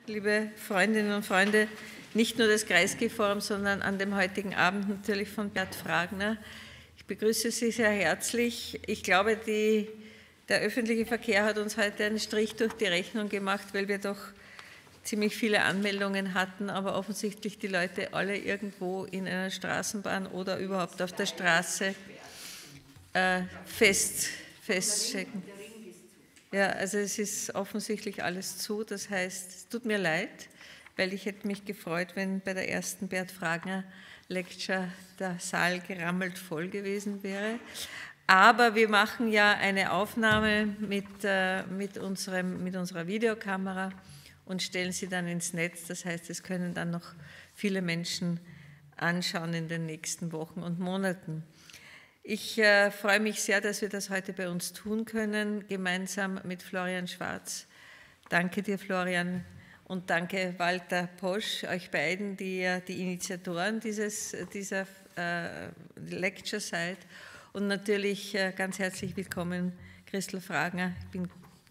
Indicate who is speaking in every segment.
Speaker 1: liebe Freundinnen und Freunde, nicht nur des Kreisky-Forums, sondern an dem heutigen Abend natürlich von Bert Fragner. Ich begrüße Sie sehr herzlich. Ich glaube, der öffentliche Verkehr hat uns heute einen Strich durch die Rechnung gemacht, weil wir doch ziemlich viele Anmeldungen hatten, aber offensichtlich die Leute alle irgendwo in einer Straßenbahn oder überhaupt auf der Straße feststecken. Ja, also es ist offensichtlich alles zu, das heißt, es tut mir leid, weil ich hätte mich gefreut, wenn bei der ersten Bert Fragner Lecture der Saal gerammelt voll gewesen wäre. Aber wir machen ja eine Aufnahme mit unserer Videokamera und stellen sie dann ins Netz. Das heißt, es können dann noch viele Menschen anschauen in den nächsten Wochen und Monaten. Ich freue mich sehr, dass wir das heute bei uns tun können, gemeinsam mit Florian Schwarz. Danke dir, Florian, und danke Walter Posch, euch beiden, die ja die Initiatoren dieser Lecture seid. Und natürlich ganz herzlich willkommen, Christel Fragner. Ich bin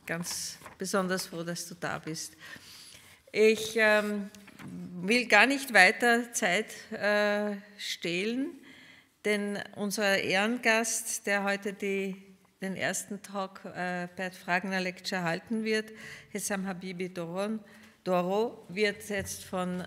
Speaker 1: ganz besonders froh, dass du da bist. Ich will gar nicht weiter Zeit stehlen, denn unser Ehrengast, der heute den ersten Talk Bert Fragner Lecture halten wird, Hessam Habibi Doroh, wird jetzt von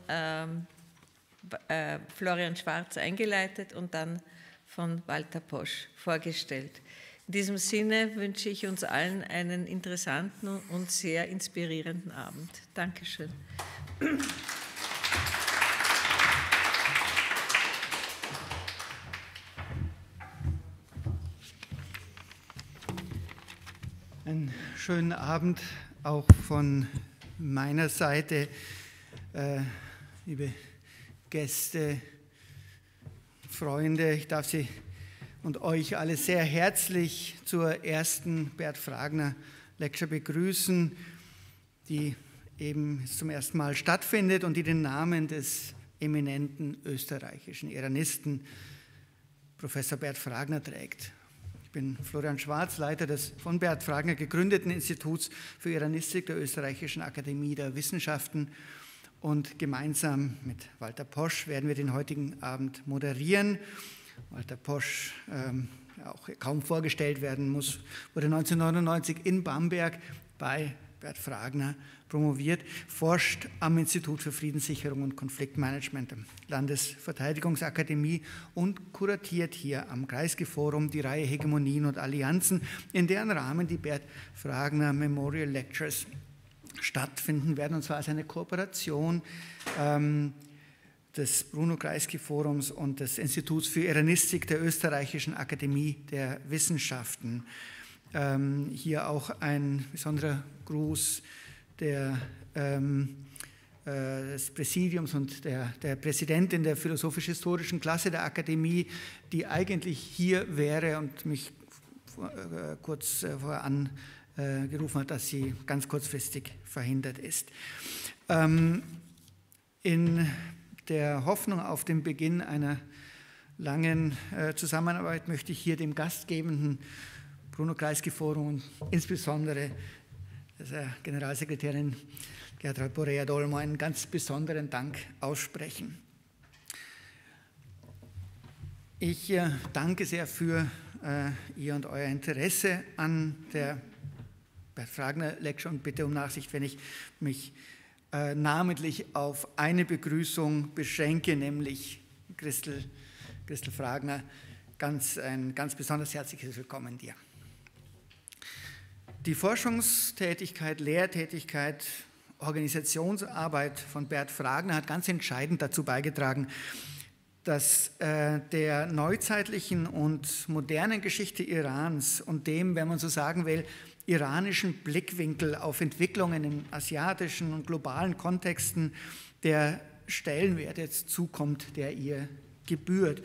Speaker 1: Florian Schwarz eingeleitet und dann von Walter Posch vorgestellt. In diesem Sinne wünsche ich uns allen einen interessanten und sehr inspirierenden Abend. Dankeschön.
Speaker 2: Einen schönen Abend auch von meiner Seite, liebe Gäste, Freunde. Ich darf Sie und euch alle sehr herzlich zur ersten Bert Fragner Lecture begrüßen, die eben zum ersten Mal stattfindet und die den Namen des eminenten österreichischen Iranisten Professor Bert Fragner trägt. Ich bin Florian Schwarz, Leiter des von Bert Fragner gegründeten Instituts für Iranistik der Österreichischen Akademie der Wissenschaften, und gemeinsam mit Walter Posch werden wir den heutigen Abend moderieren. Walter Posch, auch kaum vorgestellt werden muss, wurde 1999 in Bamberg bei Bert Fragner promoviert, forscht am Institut für Friedenssicherung und Konfliktmanagement der Landesverteidigungsakademie und kuratiert hier am Kreisky-Forum die Reihe Hegemonien und Allianzen, in deren Rahmen die Bert Fragner Memorial Lectures stattfinden werden, und zwar als eine Kooperation des Bruno-Kreisky-Forums und des Instituts für Iranistik der Österreichischen Akademie der Wissenschaften. Hier auch ein besonderer Gruß des Präsidiums und der Präsidentin der philosophisch-historischen Klasse der Akademie, die eigentlich hier wäre und mich kurz voran gerufen hat, dass sie ganz kurzfristig verhindert ist. In der Hoffnung auf den Beginn einer langen Zusammenarbeit möchte ich hier dem gastgebenden Bruno-Kreisky-Forum und insbesondere der Generalsekretärin Gertrud Borea-Dolmo einen ganz besonderen Dank aussprechen. Ich danke sehr für Ihr und euer Interesse an der Bert Fragner Lecture und bitte um Nachsicht, wenn ich mich namentlich auf eine Begrüßung beschränke, nämlich Christel Fragner. Ein ganz besonders herzliches Willkommen dir. Die Forschungstätigkeit, Lehrtätigkeit, Organisationsarbeit von Bert Fragner hat ganz entscheidend dazu beigetragen, dass der neuzeitlichen und modernen Geschichte Irans und dem, wenn man so sagen will, iranischen Blickwinkel auf Entwicklungen in asiatischen und globalen Kontexten der Stellenwert jetzt zukommt, der ihr gebührt.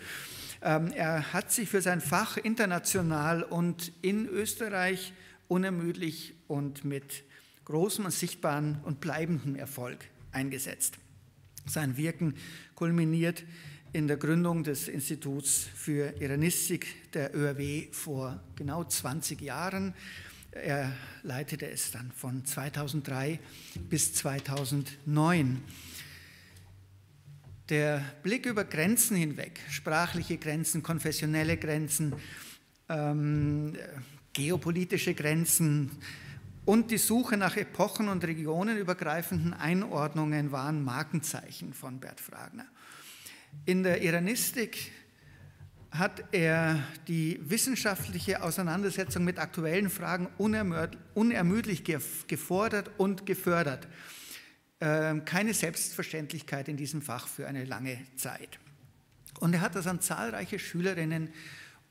Speaker 2: Er hat sich für sein Fach international und in Österreich unermüdlich und mit großem und sichtbaren und bleibendem Erfolg eingesetzt. Sein Wirken kulminiert in der Gründung des Instituts für Iranistik der ÖRW vor genau 20 Jahren. er leitete es dann von 2003 bis 2009. Der Blick über Grenzen hinweg, sprachliche Grenzen, konfessionelle Grenzen, geopolitische Grenzen und die Suche nach epochen- und regionenübergreifenden Einordnungen waren Markenzeichen von Bert Fragner. In der Iranistik hat er die wissenschaftliche Auseinandersetzung mit aktuellen Fragen unermüdlich gefordert und gefördert. Keine Selbstverständlichkeit in diesem Fach für eine lange Zeit. Und er hat das an zahlreiche Schülerinnen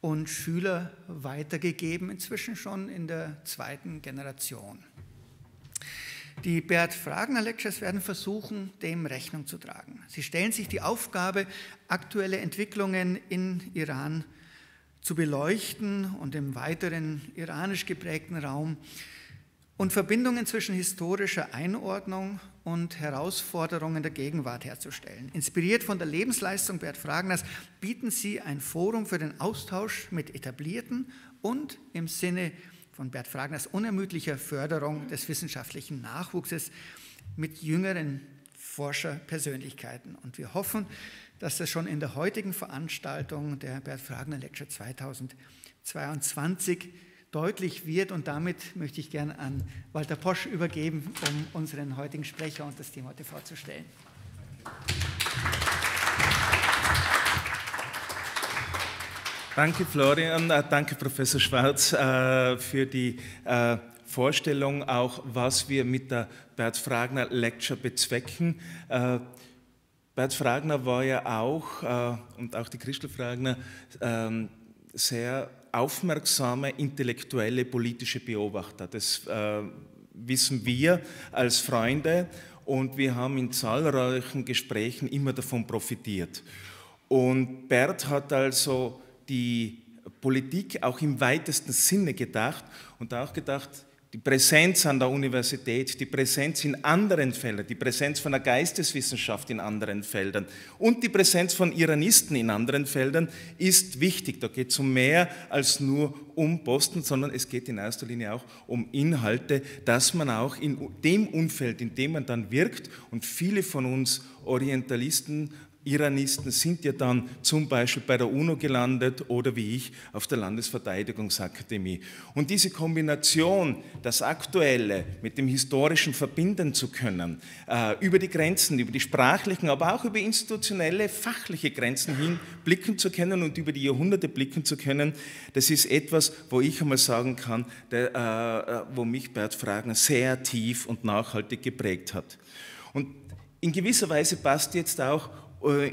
Speaker 2: und Schüler weitergegeben, inzwischen schon in der 2. Generation. Die Bert Fragner Lectures werden versuchen, dem Rechnung zu tragen. Sie stellen sich die Aufgabe, aktuelle Entwicklungen in Iran zu beleuchten und im weiteren iranisch geprägten Raum und Verbindungen zwischen historischer Einordnung und Herausforderungen der Gegenwart herzustellen. Inspiriert von der Lebensleistung Bert Fragners bieten sie ein Forum für den Austausch mit Etablierten und im Sinne von Bert Fragners unermüdlicher Förderung des wissenschaftlichen Nachwuchses mit jüngeren Forscherpersönlichkeiten. Und wir hoffen, dass das schon in der heutigen Veranstaltung der Bert Fragner Lecture 2022 deutlich wird. Und damit möchte ich gerne an Walter Posch übergeben, um unseren heutigen Sprecher und das Thema heute vorzustellen.
Speaker 3: Danke, Florian. Danke, Professor Schwarz, für die Vorstellung, auch was wir mit der Bert Fragner Lecture bezwecken. Bert Fragner war ja auch, und auch die Christel Fragner, sehr aufmerksame, intellektuelle, politische Beobachter. Das wissen wir als Freunde und wir haben in zahlreichen Gesprächen immer davon profitiert. Und Bert hat also die Politik auch im weitesten Sinne gedacht und auch gedacht, die Präsenz an der Universität, die Präsenz in anderen Feldern, die Präsenz von der Geisteswissenschaft in anderen Feldern und die Präsenz von Iranisten in anderen Feldern ist wichtig. Da geht es um mehr als nur um Posten, sondern es geht in erster Linie auch um Inhalte, dass man auch in dem Umfeld, in dem man dann wirkt, und viele von uns Orientalisten, Iranisten sind ja dann zum Beispiel bei der UNO gelandet oder wie ich auf der Landesverteidigungsakademie. Und diese Kombination, das Aktuelle mit dem Historischen verbinden zu können, über die Grenzen, über die sprachlichen, aber auch über institutionelle, fachliche Grenzen hin blicken zu können und über die Jahrhunderte blicken zu können, das ist etwas, wo ich einmal sagen kann, wo mich Bert Fragner sehr tief und nachhaltig geprägt hat. Und in gewisser Weise passt jetzt auch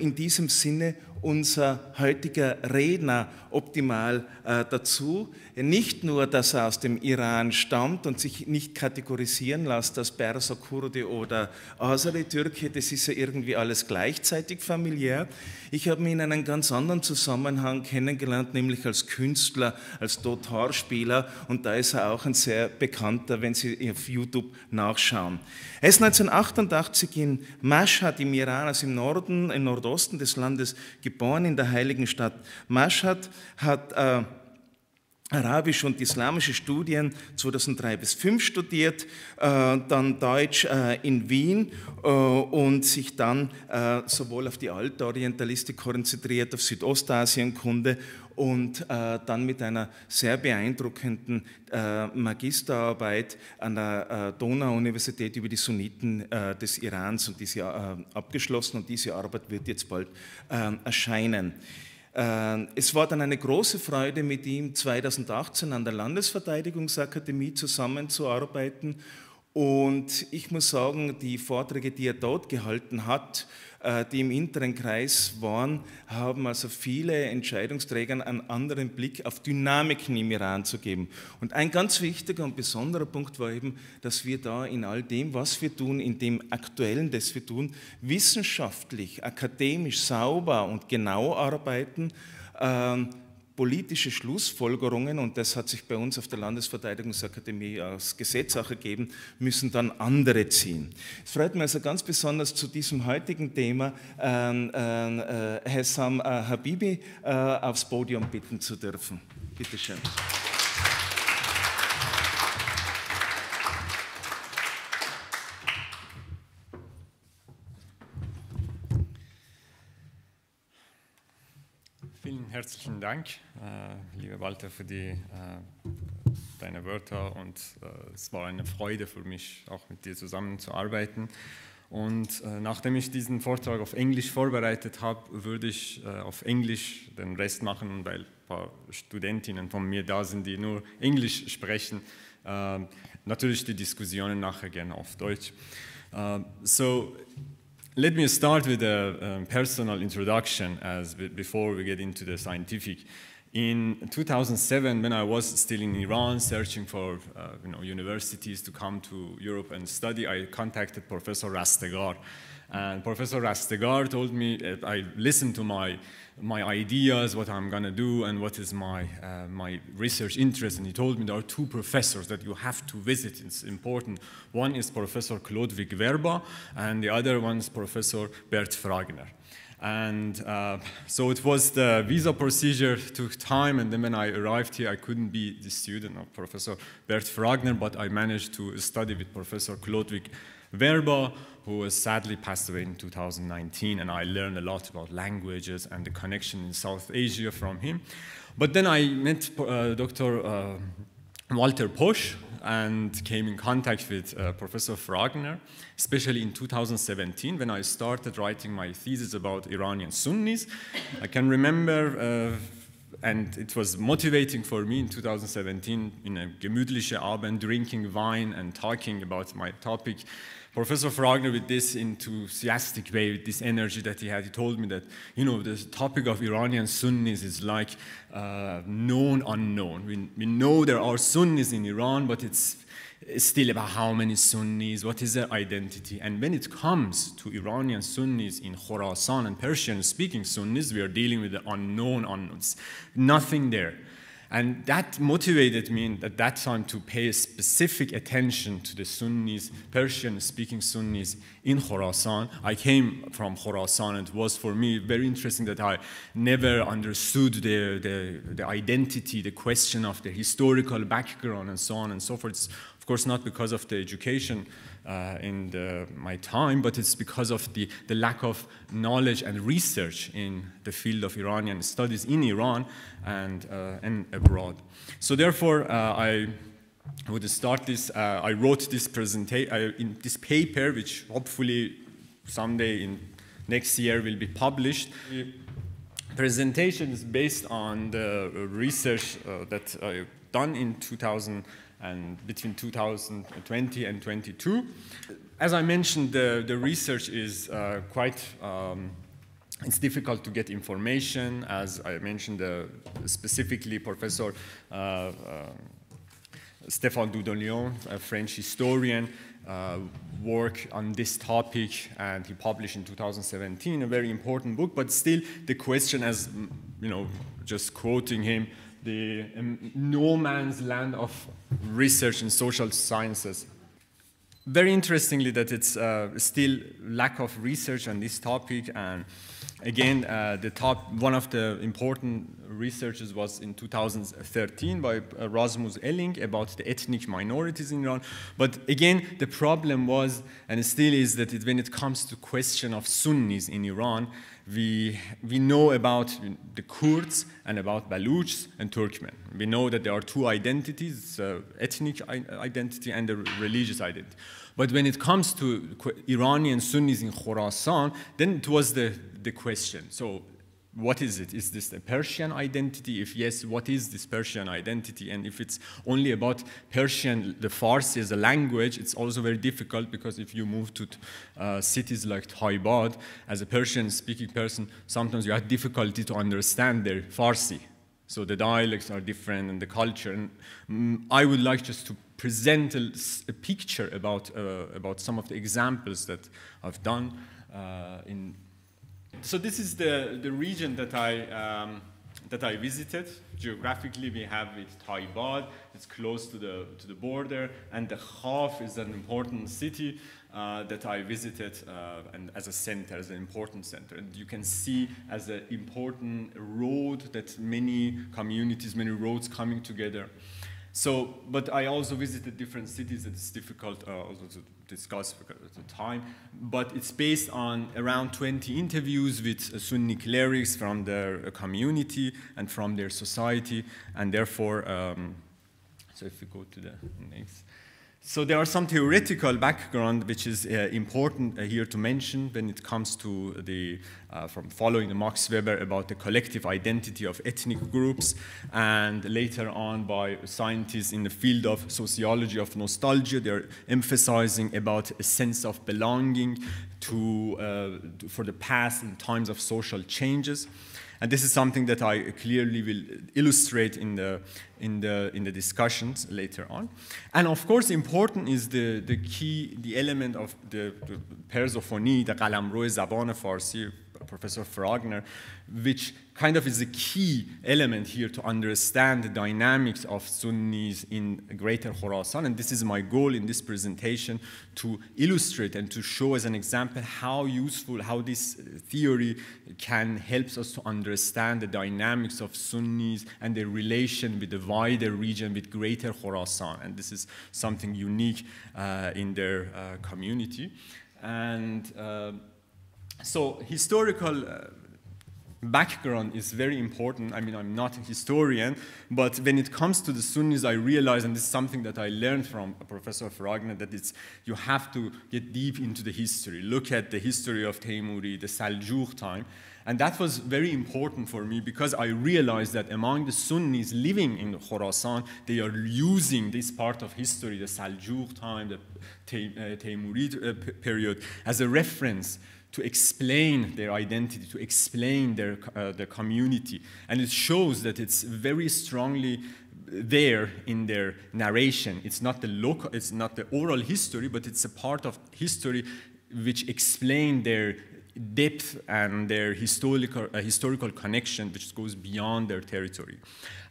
Speaker 3: in diesem Sinne unser heutiger Redner optimal dazu. Nicht nur, dass er aus dem Iran stammt und sich nicht kategorisieren lässt als Perser, Kurde oder Aseri-Türke, das ist ja irgendwie alles gleichzeitig familiär. Ich habe ihn in einem ganz anderen Zusammenhang kennengelernt, nämlich als Künstler, als Dotarspieler, und da ist er auch ein sehr bekannter, wenn Sie auf YouTube nachschauen. Er ist 1988 in Mashhad im Iran, also im Norden, im Nordosten des Landes, geboren in der heiligen Stadt Mashhad, hat Arabisch und islamische Studien 2003 bis 2005 studiert, dann Deutsch in Wien und sich dann sowohl auf die alte Orientalistik konzentriert, auf Südostasienkunde und dann mit einer sehr beeindruckenden Magisterarbeit an der Donau-Universität über die Sunniten des Irans und diese abgeschlossen, und diese Arbeit wird jetzt bald erscheinen. Es war dann eine große Freude, mit ihm 2018 an der Landesverteidigungsakademie zusammenzuarbeiten, und ich muss sagen, die Vorträge, die er dort gehalten hat, die im inneren Kreis waren, haben also viele Entscheidungsträgern einen anderen Blick auf Dynamiken im Iran zu geben. Und ein ganz wichtiger und besonderer Punkt war eben, dass wir da in all dem, was wir tun, in dem Aktuellen, das wir tun, wissenschaftlich, akademisch, sauber und genau arbeiten, politische Schlussfolgerungen, und das hat sich bei uns auf der Landesverteidigungsakademie als Gesetz auch ergeben, müssen dann andere ziehen. Es freut mich also ganz besonders, zu diesem heutigen Thema Hessam Habibi aufs Podium bitten zu dürfen. Bitte schön.
Speaker 4: Vielen herzlichen Dank, lieber Walter, für deine Wörter, und es war eine Freude für mich, auch mit dir zusammenzuarbeiten. Und nachdem ich diesen Vortrag auf Englisch vorbereitet habe, würde ich auf Englisch den Rest machen, weil ein paar Studentinnen von mir da sind, die nur Englisch sprechen. Natürlich die Diskussionen nachher gerne auf Deutsch. So let me start with a personal introduction before we get into the scientific. In 2007, when I was still in Iran searching for universities to come to Europe and study, I contacted Professor Rastegar. And Professor Rastegar told me, I listened to my ideas, what I'm going to do, and what is my research interest. And he told me there are two professors that you have to visit. It's important. One is Professor Chlodwig Werba, and the other one is Professor Bert Fragner. And so it was the visa procedure took time, and then when I arrived here, I couldn't be the student of Professor Bert Fragner, but I managed to study with Professor Chlodwig Werba, who was sadly passed away in 2019, and I learned a lot about languages and the connection in South Asia from him. But then I met Dr. Walter Posch and came in contact with Professor Fragner, especially in 2017 when I started writing my thesis about Iranian Sunnis. I can remember, and it was motivating for me in 2017 in a gemütliche Abend, drinking wine and talking about my topic. Professor Fragner, with this enthusiastic way, with this energy that he had, he told me that, the topic of Iranian Sunnis is like known unknown. We know there are Sunnis in Iran, but it's still about how many Sunnis, what is their identity. And when it comes to Iranian Sunnis in Khorasan and Persian-speaking Sunnis, we are dealing with the unknown unknowns. Nothing there. And that motivated me at that time to pay specific attention to the Sunnis, Persian-speaking Sunnis in Khorasan. I came from Khorasan, and it was for me very interesting that I never understood the identity, the question of the historical background, and so on and so forth. It's, of course, not because of the education in my time, but it's because of the lack of knowledge and research in the field of Iranian studies in Iran and abroad. So therefore, I would start this. I wrote this presentation in this paper, which hopefully someday in next year will be published. The presentation is based on the research that I've done in between 2020 and 22. As I mentioned, the research is quite, it's difficult to get information. As I mentioned, specifically Professor Stéphane Dudonian, a French historian, work on this topic, and he published in 2017 a very important book, but still the question, as just quoting him, the no man's land of research in social sciences. Very interestingly, that it's still lack of research on this topic, and again, one of the important researches was in 2013 by Rasmus Elling about the ethnic minorities in Iran. But again, the problem was, and it still is, that when it comes to question of Sunnis in Iran, we know about the Kurds and about Baluchs and Turkmen. We know that there are two identities, ethnic identity and the religious identity. But when it comes to Iranian Sunnis in Khorasan, then it was the question. So what is it? Is this a Persian identity? If yes, what is this Persian identity? And if it's only about Persian, the Farsi as a language, it's also very difficult, because if you move to cities like Taibad, as a Persian-speaking person, sometimes you have difficulty to understand their Farsi. So the dialects are different and the culture. And I would like just to present a picture about some of the examples that I've done So this is the region that I visited. Geographically, we have it Taibad. It's close to the border, and the Khaf is an important city that I visited, and as a center, as an important center. And you can see as an important road that many communities, many roads coming together. So, but I also visited different cities. It's difficult also to discuss because of the time. But it's based on around 20 interviews with Sunni clerics from their community and from their society. And therefore, so if we go to the next. So there are some theoretical background which is important here to mention when it comes to the, from following the Max Weber about the collective identity of ethnic groups, and later on by scientists in the field of sociology of nostalgia. They're emphasizing about a sense of belonging for the past in times of social changes. And this is something that I clearly will illustrate in the discussions later on. And of course, important is the key, the element of the Persophony, the Qalamro Zaban Farsi, Professor Fragner, which kind of is a key element here to understand the dynamics of Sunnis in Greater Khorasan. And this is my goal in this presentation, to illustrate and to show as an example how useful, how this theory can help us to understand the dynamics of Sunnis and their relation with the wider region, with Greater Khorasan. And this is something unique in their community. And so historical background is very important. I mean, I'm not a historian, but when it comes to the Sunnis, I realize, and this is something that I learned from Professor Fragner, that you have to get deep into the history. Look at the history of Teimuri, the Seljuk time. And that was very important for me because I realized that among the Sunnis living in Khorasan, they are using this part of history, the Seljuk time, the Teimuri period, as a reference to explain their identity, to explain their community. And it shows that it's very strongly there in their narration. It's not the oral history, but it's a part of history which explain their depth and their historical connection, which goes beyond their territory.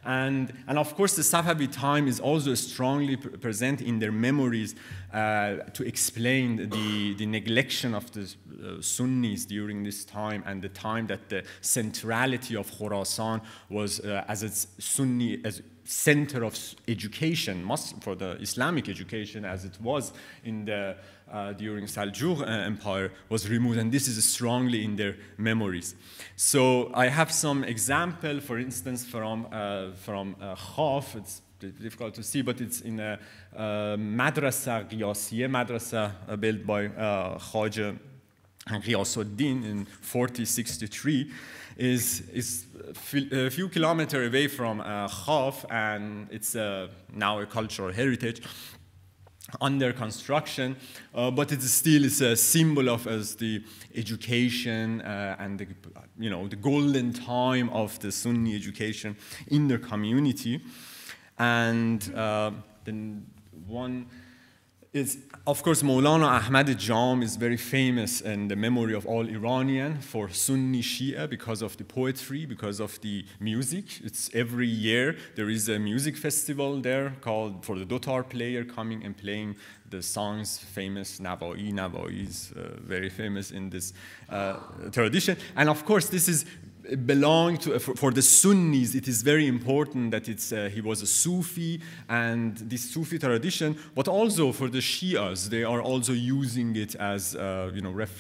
Speaker 4: And of course, the Safavid time is also strongly present in their memories to explain the neglection of the Sunnis during this time, and the time that the centrality of Khorasan was as its Sunni as center of education, for the Islamic education, as it was in the during Seljuk Empire, was removed, and this is strongly in their memories. So I have some example, for instance, from Khaf. It's difficult to see, but it's in a madrasa, Qiyasiyeh madrasa, built by Khaja Ghiyasuddin in 4063. Is a few kilometers away from Khaf, and it's now a cultural heritage under construction, but it still is a symbol of the education and the golden time of the Sunni education in their community. And then one is, of course, Maulana Ahmad Jam is very famous in the memory of all Iranian for Sunni Shia because of the poetry, because of the music. It's every year there is a music festival there called for the dotar player coming and playing the songs, famous Navai. Navai is very famous in this tradition. And of course, this is belong to, for the Sunnis, it is very important that he was a Sufi, and this Sufi tradition, but also for the Shias, they are also using it as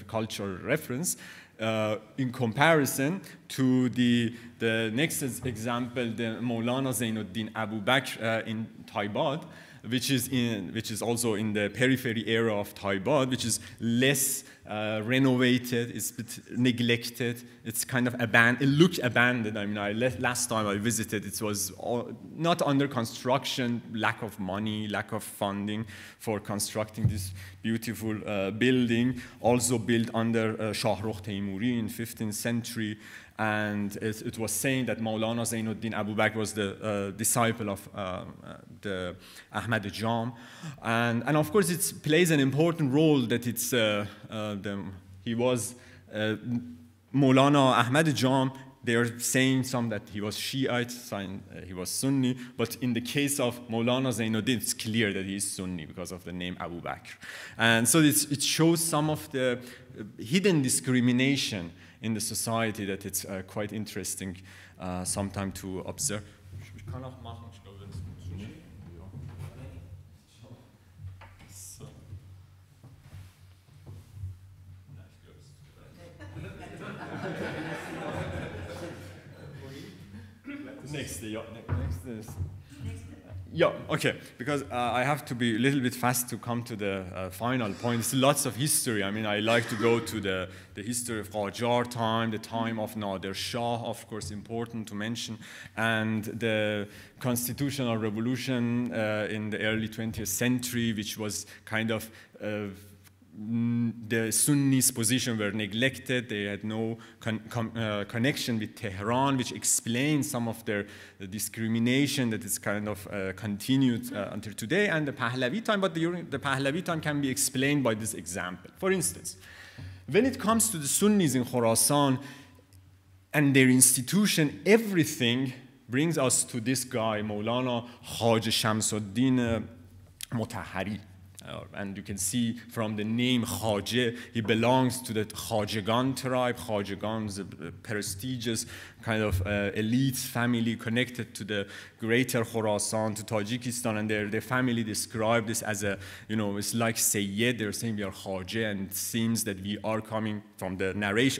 Speaker 4: cultural reference in comparison to the next example, the Maulana Zainuddin Abu Bakr in Taibad, which is also in the periphery area of Taibad, which is less renovated, it's a bit neglected, it's kind of abandoned, it looked abandoned. I mean, last time I visited, it was not under construction, lack of money, lack of funding for constructing this beautiful building, also built under Shahrukh Teimuri in 15th century. And it was saying that Maulana Zainuddin Abu Bakr was the disciple of the Ahmad Jam. And of course, it plays an important role that he was Maulana Ahmad Jam. They are saying some that he was Shiite, he was Sunni, but in the case of Maulana Zainuddin, it's clear that he is Sunni because of the name Abu Bakr. And so it shows some of the hidden discrimination in the society that it's quite interesting sometimes to observe. Next is... Yeah, okay, because I have to be a little bit fast to come to the final point. It's lots of history. I mean, I like to go to the history of Qajar time, the time of Nader Shah, of course, important to mention, and the constitutional revolution in the early 20th century, which was kind of the Sunnis' position were neglected. They had no connection with Tehran, which explains some of their discrimination that is kind of continued until today, and the Pahlavi time. But during the Pahlavi time can be explained by this example. For instance, when it comes to the Sunnis in Khorasan and their institution, everything brings us to this guy, Maulana Khwaja Shamsuddin Mutahhari. And you can see from the name Khwaja, he belongs to the Khwajagan tribe. Khwajagan is a prestigious kind of elite family connected to the Greater Khorasan, to Tajikistan, and their family described this as a, you know, it's like Sayyid. They're saying we are Khwaja, and it seems that we are coming from the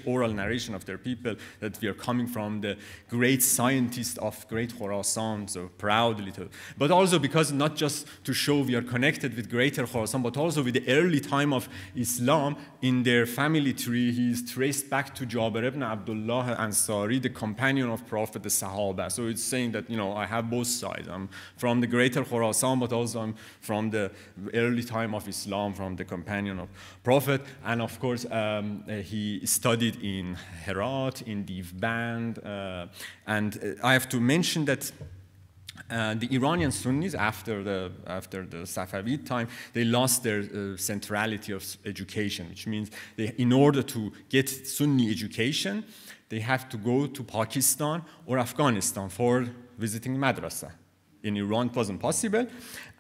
Speaker 4: oral narration of their people, that we are coming from the great scientist of Great Khorasan, so proudly. But also because not just to show we are connected with Greater Khorasan, but also with the early time of Islam. In their family tree, he is traced back to Jabir ibn Abdullah Ansari, the companion of Prophet, the Sahaba. So it's saying that, you know, I have both sides. I'm from the Greater Khorasan, but also I'm from the early time of Islam, from the companion of Prophet. And of course, he studied in Herat, in Divband. And I have to mention that the Iranian Sunnis, after the Safavid time, they lost their centrality of education, which means in order to get Sunni education, they have to go to Pakistan or Afghanistan for visiting madrasa. In Iran, it wasn't possible.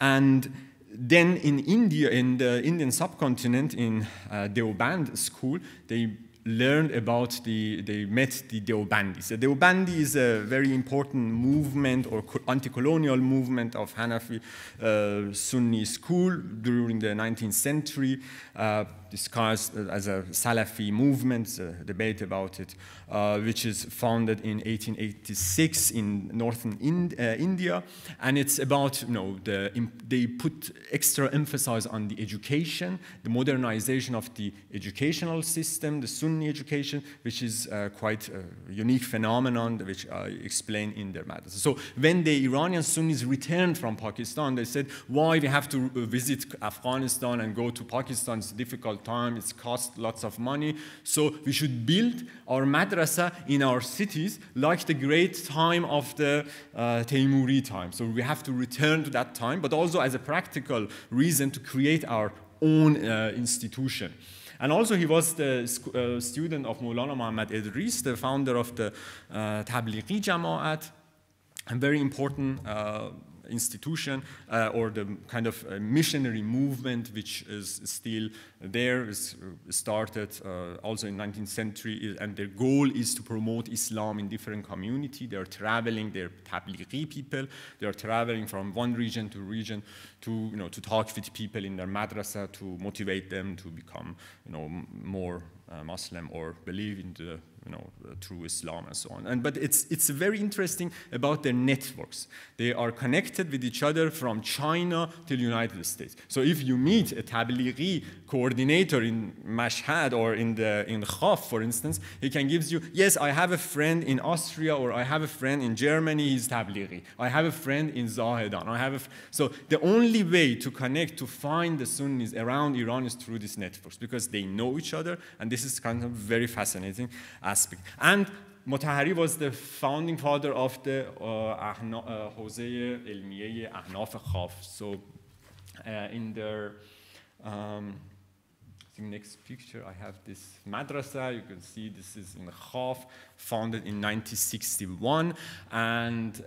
Speaker 4: And then in India, in the Indian subcontinent, in Deoband school, they learned about they met the Deobandis. The Deobandi is a very important movement or anti-colonial movement of Hanafi Sunni school during the 19th century, discussed as a Salafi movement, a debate about it, which is founded in 1886 in northern India. And it's about, you know, they put extra emphasis on the education, the modernization of the educational system, the Sunni education, which is quite a unique phenomenon, which I explain in their matters. So when the Iranian Sunnis returned from Pakistan, they said, why we have to visit Afghanistan and go to Pakistan? It's a difficult time, it's cost lots of money, so we should build our madrasa in our cities like the great time of the Taimuri time. So we have to return to that time, but also as a practical reason to create our own institution. And also he was the student of Maulana Muhammad Idris, the founder of the Tablighi Jama'at, a very important institution or the kind of missionary movement which is still there, is started also in 19th century, and their goal is to promote Islam in different communities. They are traveling, they're Tablighi people, they are traveling from one region to region to, you know, to talk with people in their madrasa, to motivate them to become, you know, more Muslim or believe in the, you know, true Islam and so on. But it's very interesting about their networks. They are connected with each other from China to the United States. So if you meet a Tablighi coordinator in Mashhad or in Khaf, for instance, he can give you, yes, I have a friend in Austria, or I have a friend in Germany, he's Tablighi. I have a friend in Zahedan. So the only way to connect, to find the Sunnis around Iran is through these networks, because they know each other, and this is kind of very fascinating aspect. And Mutahhari was the founding father of the Hawzeh Ilmiye Ahnaf Khaf. So in their next picture, I have this madrasa. You can see this is in Khaf, founded in 1961, and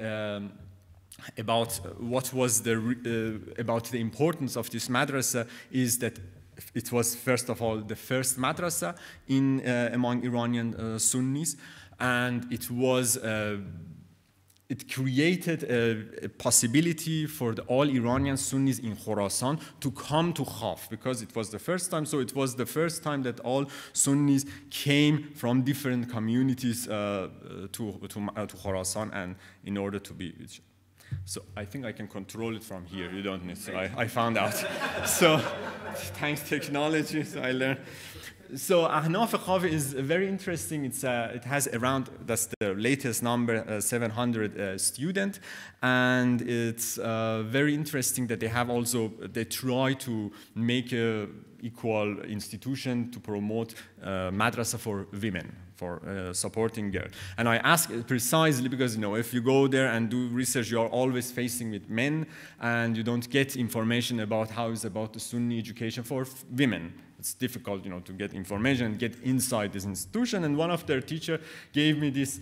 Speaker 4: about what was about the importance of this madrasa is that it was, first of all, the first madrasa among Iranian Sunnis, and it was it created a possibility for all Iranian Sunnis in Khorasan to come to Khaf, because it was the first time. So it was the first time that all Sunnis came from different communities to Khorasan, and in order to be. So I think I can control it from here. You don't need. So I found out. So thanks technology, so I learned. So Ahnaf Khaf is very interesting. It has around, that's the latest number, 700 students, and it's very interesting that they have also, they try to make a equal institution to promote madrasa for women, for supporting girls. And I ask precisely because, you know, if you go there and do research, you are always facing with men, and you don't get information about how it's about the Sunni education for women. It's difficult, you know, to get information and get inside this institution. And one of their teachers gave me this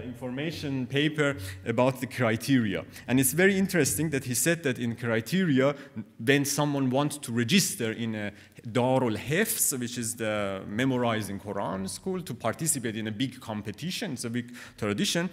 Speaker 4: information paper about the criteria. And it's very interesting that he said that in criteria, when someone wants to register in a Darul Hifz, which is the memorizing Quran school, to participate in a big competition, it's a big tradition.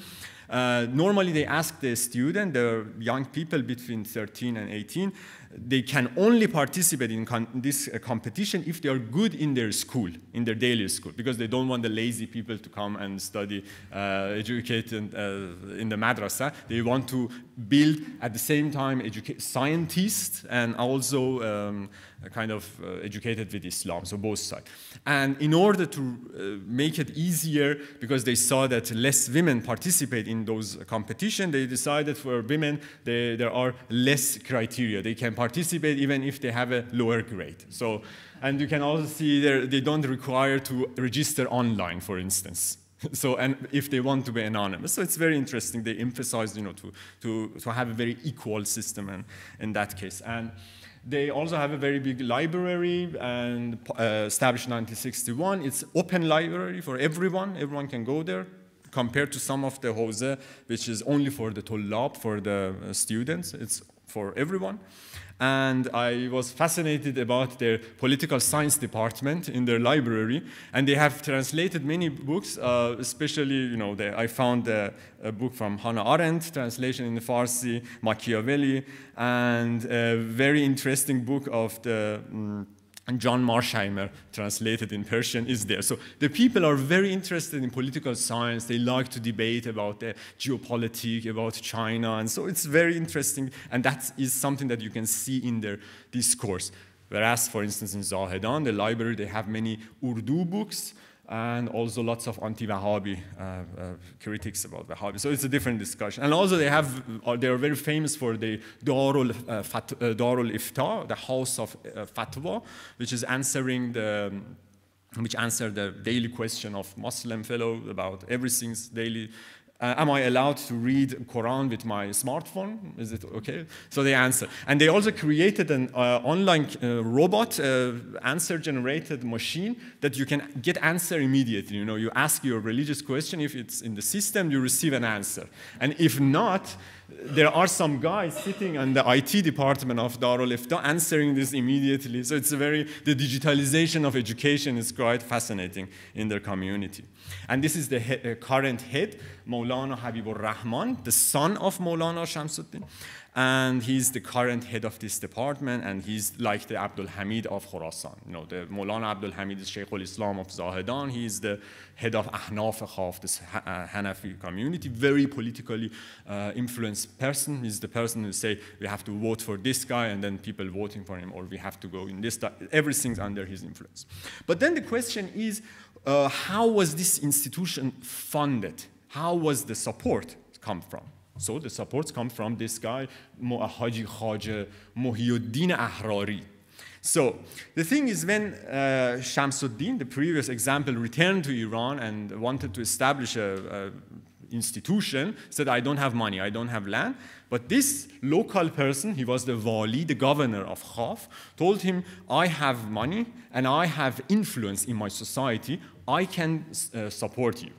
Speaker 4: Normally they ask the student, the young people between 13 and 18, they can only participate in this competition if they are good in their school, in their daily school, because they don't want the lazy people to come and study, educated in the madrasa. They want to build at the same time scientists and also kind of educated with Islam, so both sides. And in order to make it easier, because they saw that less women participate in those competitions, they decided for women there are less criteria. They can participate even if they have a lower grade. So, and you can also see they don't require to register online, for instance. So, and if they want to be anonymous. So it's very interesting. They emphasize, you know, to have a very equal system in that case. And they also have a very big library, and established in 1961. It's open library for everyone. Everyone can go there, compared to some of the hawza, which is only for the tullab, for the students. It's for everyone. And I was fascinated about their political science department in their library. And they have translated many books, especially, you know, I found a book from Hannah Arendt, translation in Farsi, Machiavelli, and a very interesting book of the John Marsheimer, translated in Persian, is there. So the people are very interested in political science. They like to debate about the geopolitics, about China. And so it's very interesting. And that is something that you can see in their discourse. Whereas, for instance, in Zahedan, the library, they have many Urdu books, and also lots of anti-Wahhabi critics about Wahhabi. So it's a different discussion. And also they are very famous for the Darul Ifta, the house of fatwa, which is answered the daily question of Muslim fellow about everything's daily. Am I allowed to read Quran with my smartphone? Is it okay? So they answer. And they also created an online robot, answer-generated machine that you can get answer immediately. You know, you ask your religious question. If it's in the system, you receive an answer. And if not, there are some guys sitting in the IT department of Darul Ifta answering this immediately. So it's the digitalization of education is quite fascinating in their community. And this is the current head, Maulana Habibur Rahman, the son of Maulana Shamsuddin. And he's the current head of this department, and he's like the Abdul Hamid of Khorasan. You know, the Maulana Abdul Hamid is Shiʿi Islam of Zahedan. He's the head of Ahnaf Khaf, this Hanafi community, very politically influenced person. He's the person who say, we have to vote for this guy, and then people voting for him, or we have to go in this, everything's under his influence. But then the question is, how was this institution funded? How was the support come from? So the supports come from this guy, Haji Khaja Muhyiddin Ahrari. So the thing is, when Shamsuddin, the previous example, returned to Iran and wanted to establish an institution, said, I don't have money, I don't have land. But this local person, he was the wali, the governor of Khaf, told him, I have money and I have influence in my society, I can support you.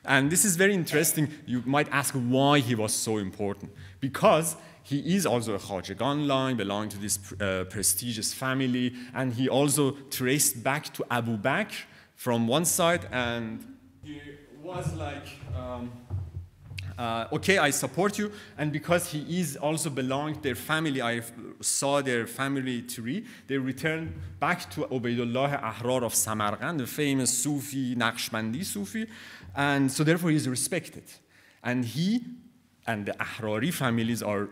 Speaker 4: And this is very interesting. You might ask why he was so important. Because he is also a Khajagan line, belonging to this prestigious family, and he also traced back to Abu Bakr from one side, and he was like okay, I support you, and because he is also belonged their family, I saw their family tree, they returned back to Ubaydullah Ahrar of Samarkand, the famous Sufi, Naqshbandi Sufi, and so therefore he's respected. And he and the Ahrari families are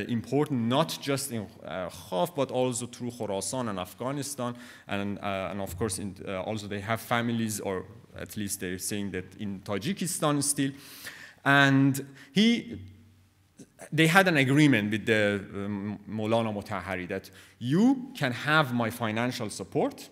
Speaker 4: important not just in Khaf, but also through Khorasan and Afghanistan, and of course also they have families, or at least they're saying that in Tajikistan still. And they had an agreement with the Maulana Mutahhari that you can have my financial support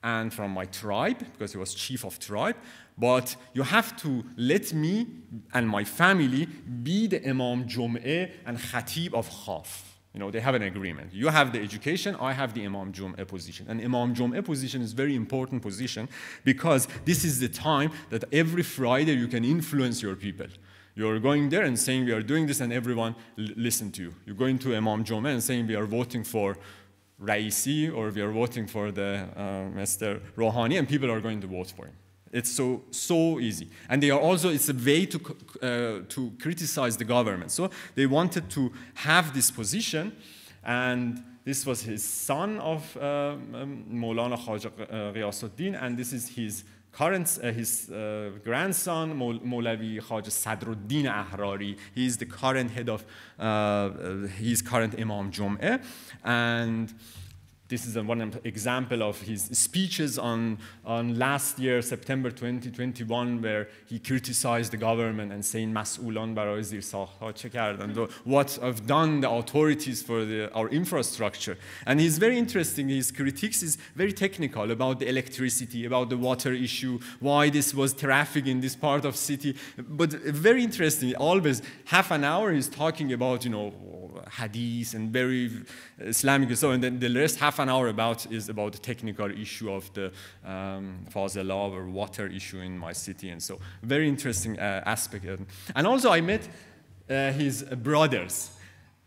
Speaker 4: and from my tribe, because he was chief of tribe, but you have to let me and my family be the Imam Jum'eh and Khatib of Khaf. You know, they have an agreement. You have the education, I have the Imam Jum'eh position. And Imam Jum'eh position is a very important position because this is the time that every Friday you can influence your people. You're going there and saying we are doing this and everyone listen to you. You're going to Imam Jum'eh and saying we are voting for Raisi or we are voting for the Mr. Rouhani, and people are going to vote for him. It's so easy. And they are also, it's a way to criticize the government. So they wanted to have this position, and this was his son of Maulana Khaja Ghiyasuddin, and this is his current, his grandson, Maulavi Khaja Sadruddin Ahrari. He is the current head of, he is current Imam Jum'eh, and this is one example of his speeches on last year, September 2021, where he criticized the government and saying, "Mas'ulan baraye zir saktha che kardan," what have done the authorities for our infrastructure. And he's very interesting. His critiques is very technical about the electricity, about the water issue, why this was traffic in this part of city. But very interesting. Always half an hour he's talking about, you know, hadith and very Islamic, so, and then the rest half an hour is about the technical issue of the Fazela or water issue in my city, and so very interesting aspect. And also I met his brothers.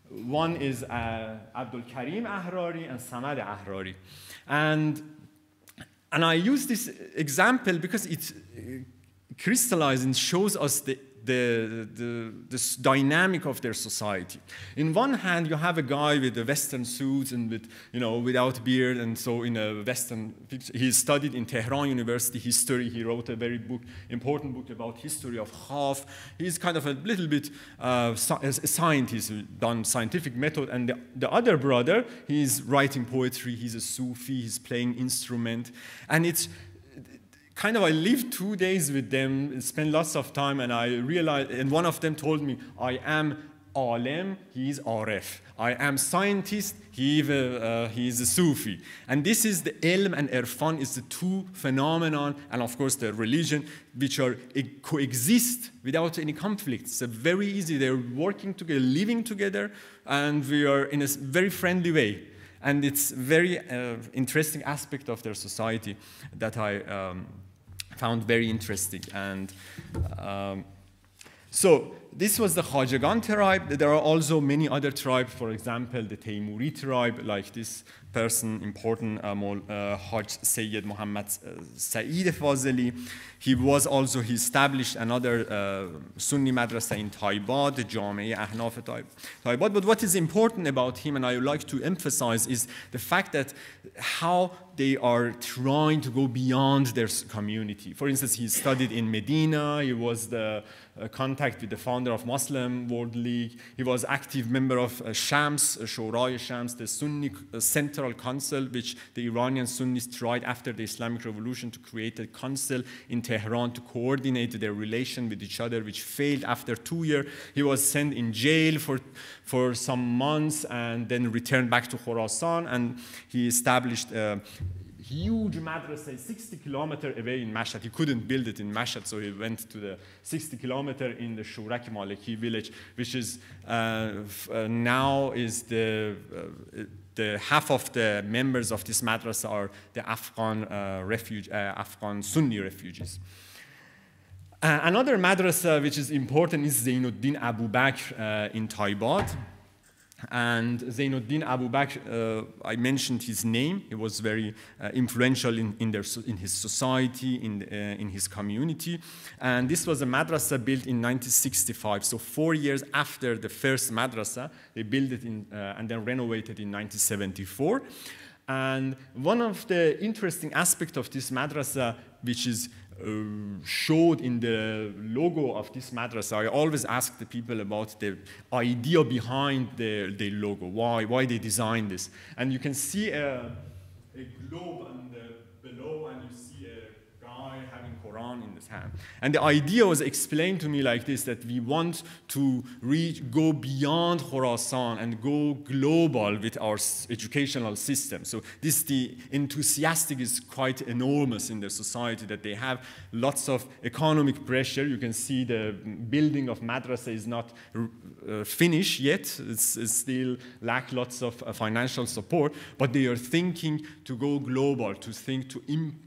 Speaker 4: One is Abdul Karim Ahrari and Samad Ahrari, and I use this example because it crystallizes and shows us the dynamic of their society. In one hand, you have a guy with the Western suits and with, you know, without beard, and so in a Western picture. He studied in Tehran University history. He wrote a very important book about history of Khaf. He's kind of a little bit a scientist, done scientific method. And the other brother, he's writing poetry. He's a Sufi. He's playing instrument, and it's kind of, I lived 2 days with them, spent lots of time, and I realized, and one of them told me, I am Alem, he is Arif. I am scientist, he is a Sufi. And this is the ilm and irfan is the two phenomenon, and of course the religion, which are coexist without any conflict. It's very easy, they're working together, living together, and we are in a very friendly way. And it's very interesting aspect of their society that I found very interesting. And so this was the Khajagan tribe. There are also many other tribes, for example, the Taimuri tribe, like this person, important Haj Sayyid Muhammad Sa'id Fazeli. He established another Sunni madrasa in Taibad, the Jamiyyeh Ahnaf Taibad. But what is important about him, and I would like to emphasize, is the fact that how they are trying to go beyond their community. For instance, he studied in Medina. He was the contact with the founder of Muslim World League. He was active member of Shams, Shura Shams, the Sunni Central Council, which the Iranian Sunnis tried after the Islamic Revolution to create a council in Tehran to coordinate their relation with each other, which failed after 2 years. He was sent in jail for some months and then returned back to Khorasan, and he established a huge madrasa 60 kilometers away in Mashhad. He couldn't build it in Mashhad, so he went to the 60 kilometers in the Shurak Maliki village, which is now is the half of the members of this madrasa are the Afghan Sunni refugees. Another madrasa which is important is Zainuddin Abu Bakr in Taibad. And Zainuddin Abu Bakr, I mentioned his name. He was very influential in his society, in his community. And this was a madrasa built in 1965. So 4 years after the first madrasa, they built it and then renovated in 1974. And one of the interesting aspects of this madrasa, which is showed in the logo of this madrasa, I always ask the people about the idea behind the logo, why they designed this. And you can see a globe below, and you see a guy having Quran in his hand. And the idea was explained to me like this, that we want to go beyond Khorasan and go global with our educational system. So the enthusiastic is quite enormous in the society, that they have lots of economic pressure. You can see the building of madrasa is not finished yet. It's still lack lots of financial support, but they are thinking to go global, to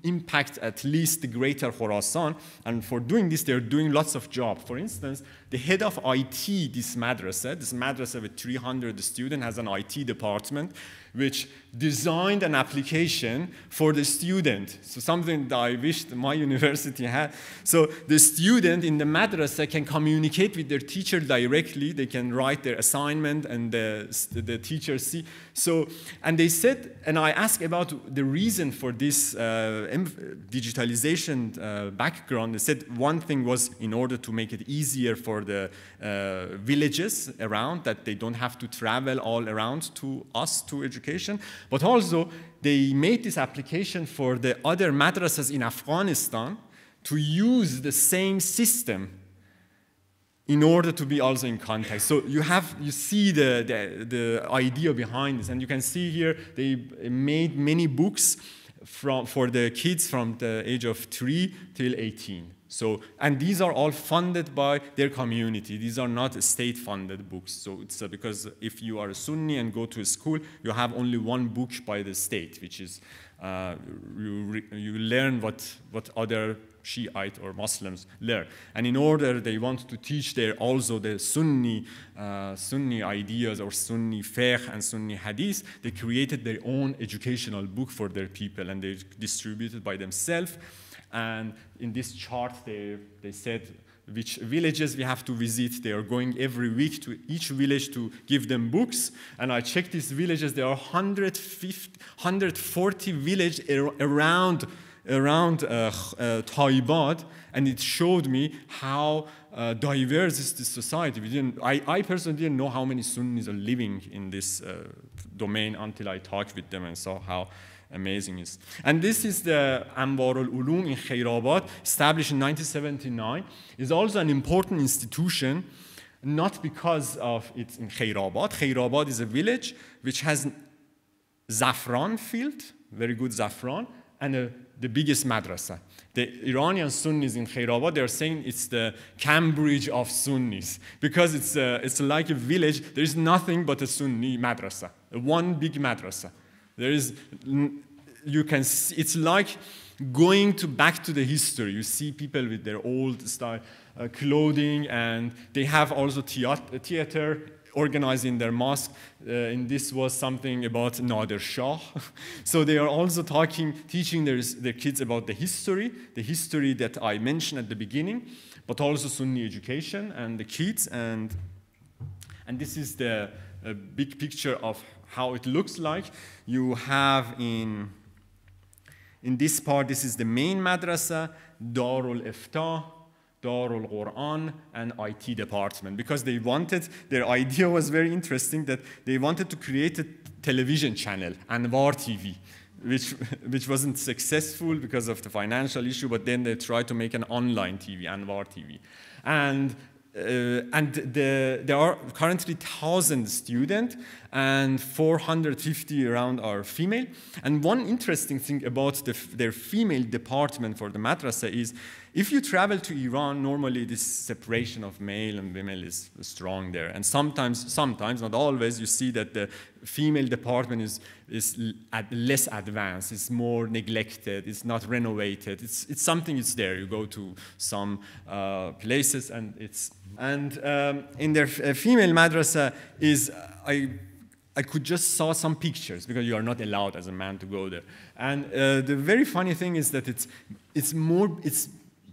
Speaker 4: impact at least the Greater Khorasan. And for doing this, they're doing lots of jobs. For instance, the head of IT, this madrasa with 300 students has an IT department, which designed an application for the student. So something that I wished my university had. So the student in the madrasa can communicate with their teacher directly. They can write their assignment and the teacher see. So, and they said, and I asked about the reason for this digitalization background. They said one thing was in order to make it easier for the villages around, that they don't have to travel all around to education. But also, they made this application for the other madrasas in Afghanistan to use the same system in order to be also in contact. So you see the idea behind this, and you can see here they made many books for the kids from the age of 3 till 18. So, and these are all funded by their community. These are not state-funded books. So it's because if you are a Sunni and go to a school, you have only one book by the state, which is you learn what other Shiite or Muslims learn. And in order, they want to teach also the Sunni ideas or Sunni fiqh and Sunni hadith. They created their own educational book for their people, and they distributed by themselves. And in this chart, they said which villages we have to visit. They are going every week to each village to give them books. And I checked these villages. There are 140 villages around Taibad, and it showed me how diverse is this society. I personally didn't know how many Sunnis are living in this domain until I talked with them and saw how amazing it is. And this is the Anwar al-Ulum in Khairabad, established in 1979. It's also an important institution, not because of it's in Khairabad. Khairabad is a village which has saffron field, very good saffron, and the biggest madrasa. The Iranian Sunnis in Khairabad, they're saying it's the Cambridge of Sunnis, because it's like a village. There is nothing but a Sunni madrasa, one big madrasa. You can see, it's like going back to the history. You see people with their old style clothing, and they have also theater organized in their mosque. And this was something about Nader Shah. So they are also teaching their kids about the history that I mentioned at the beginning, but also Sunni education and the kids. And this is the big picture of how it looks like. You have in this part, this is the main madrasa, Darul Iftah, Darul Quran, and IT department, because they wanted, their idea was very interesting, that they wanted to create a television channel, Anwar TV, which wasn't successful because of the financial issue, but then they tried to make an online TV, Anwar TV. And there are currently 1,000 students, and 450 around are female. And one interesting thing about their female department for the madrasa is, if you travel to Iran, normally this separation of male and female is strong there. And sometimes, not always, you see that the female department is less advanced, it's more neglected, it's not renovated. It's something that's there. You go to some places and it's And in their female madrasa is, I could just saw some pictures because you are not allowed as a man to go there. And the very funny thing is that it's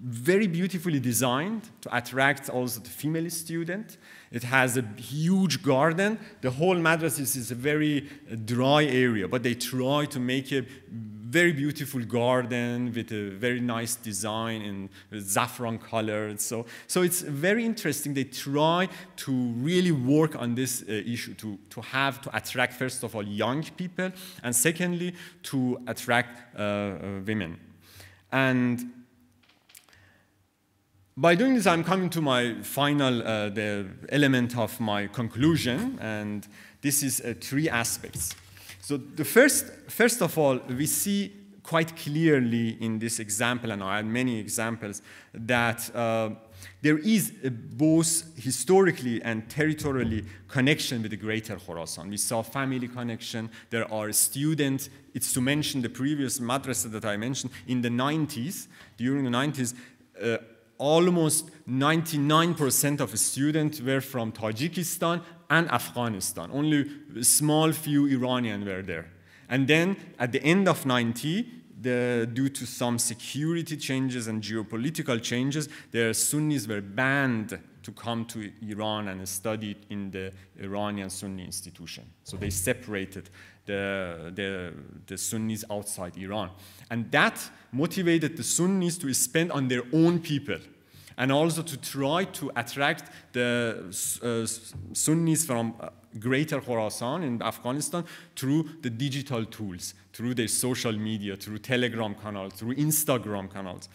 Speaker 4: very beautifully designed to attract also the female student. It has a huge garden. The whole madrasa is a very dry area, but they try to make a very beautiful garden with a very nice design in saffron color. So it's very interesting. They try to really work on this issue, to attract, first of all, young people, and secondly, to attract women. And by doing this, I'm coming to my final the element of my conclusion, and this is 3 aspects. So the first of all, we see quite clearly in this example, and I had many examples, that there is both historically and territorially connection with the Greater Khorasan. We saw family connection. There are students. It's to mention the previous madrasa that I mentioned in the 90s. During the 90s, almost 99% of students were from Tajikistan and Afghanistan. Only a small few Iranians were there. And then at the end of 90, due to some security changes and geopolitical changes, the Sunnis were banned to come to Iran and study in the Iranian Sunni institution. So they separated the Sunnis outside Iran. And that motivated the Sunnis to spend on their own people, and also to try to attract the Sunnis from Greater Khorasan in Afghanistan through the digital tools, through their social media, through Telegram canals, through Instagram canals.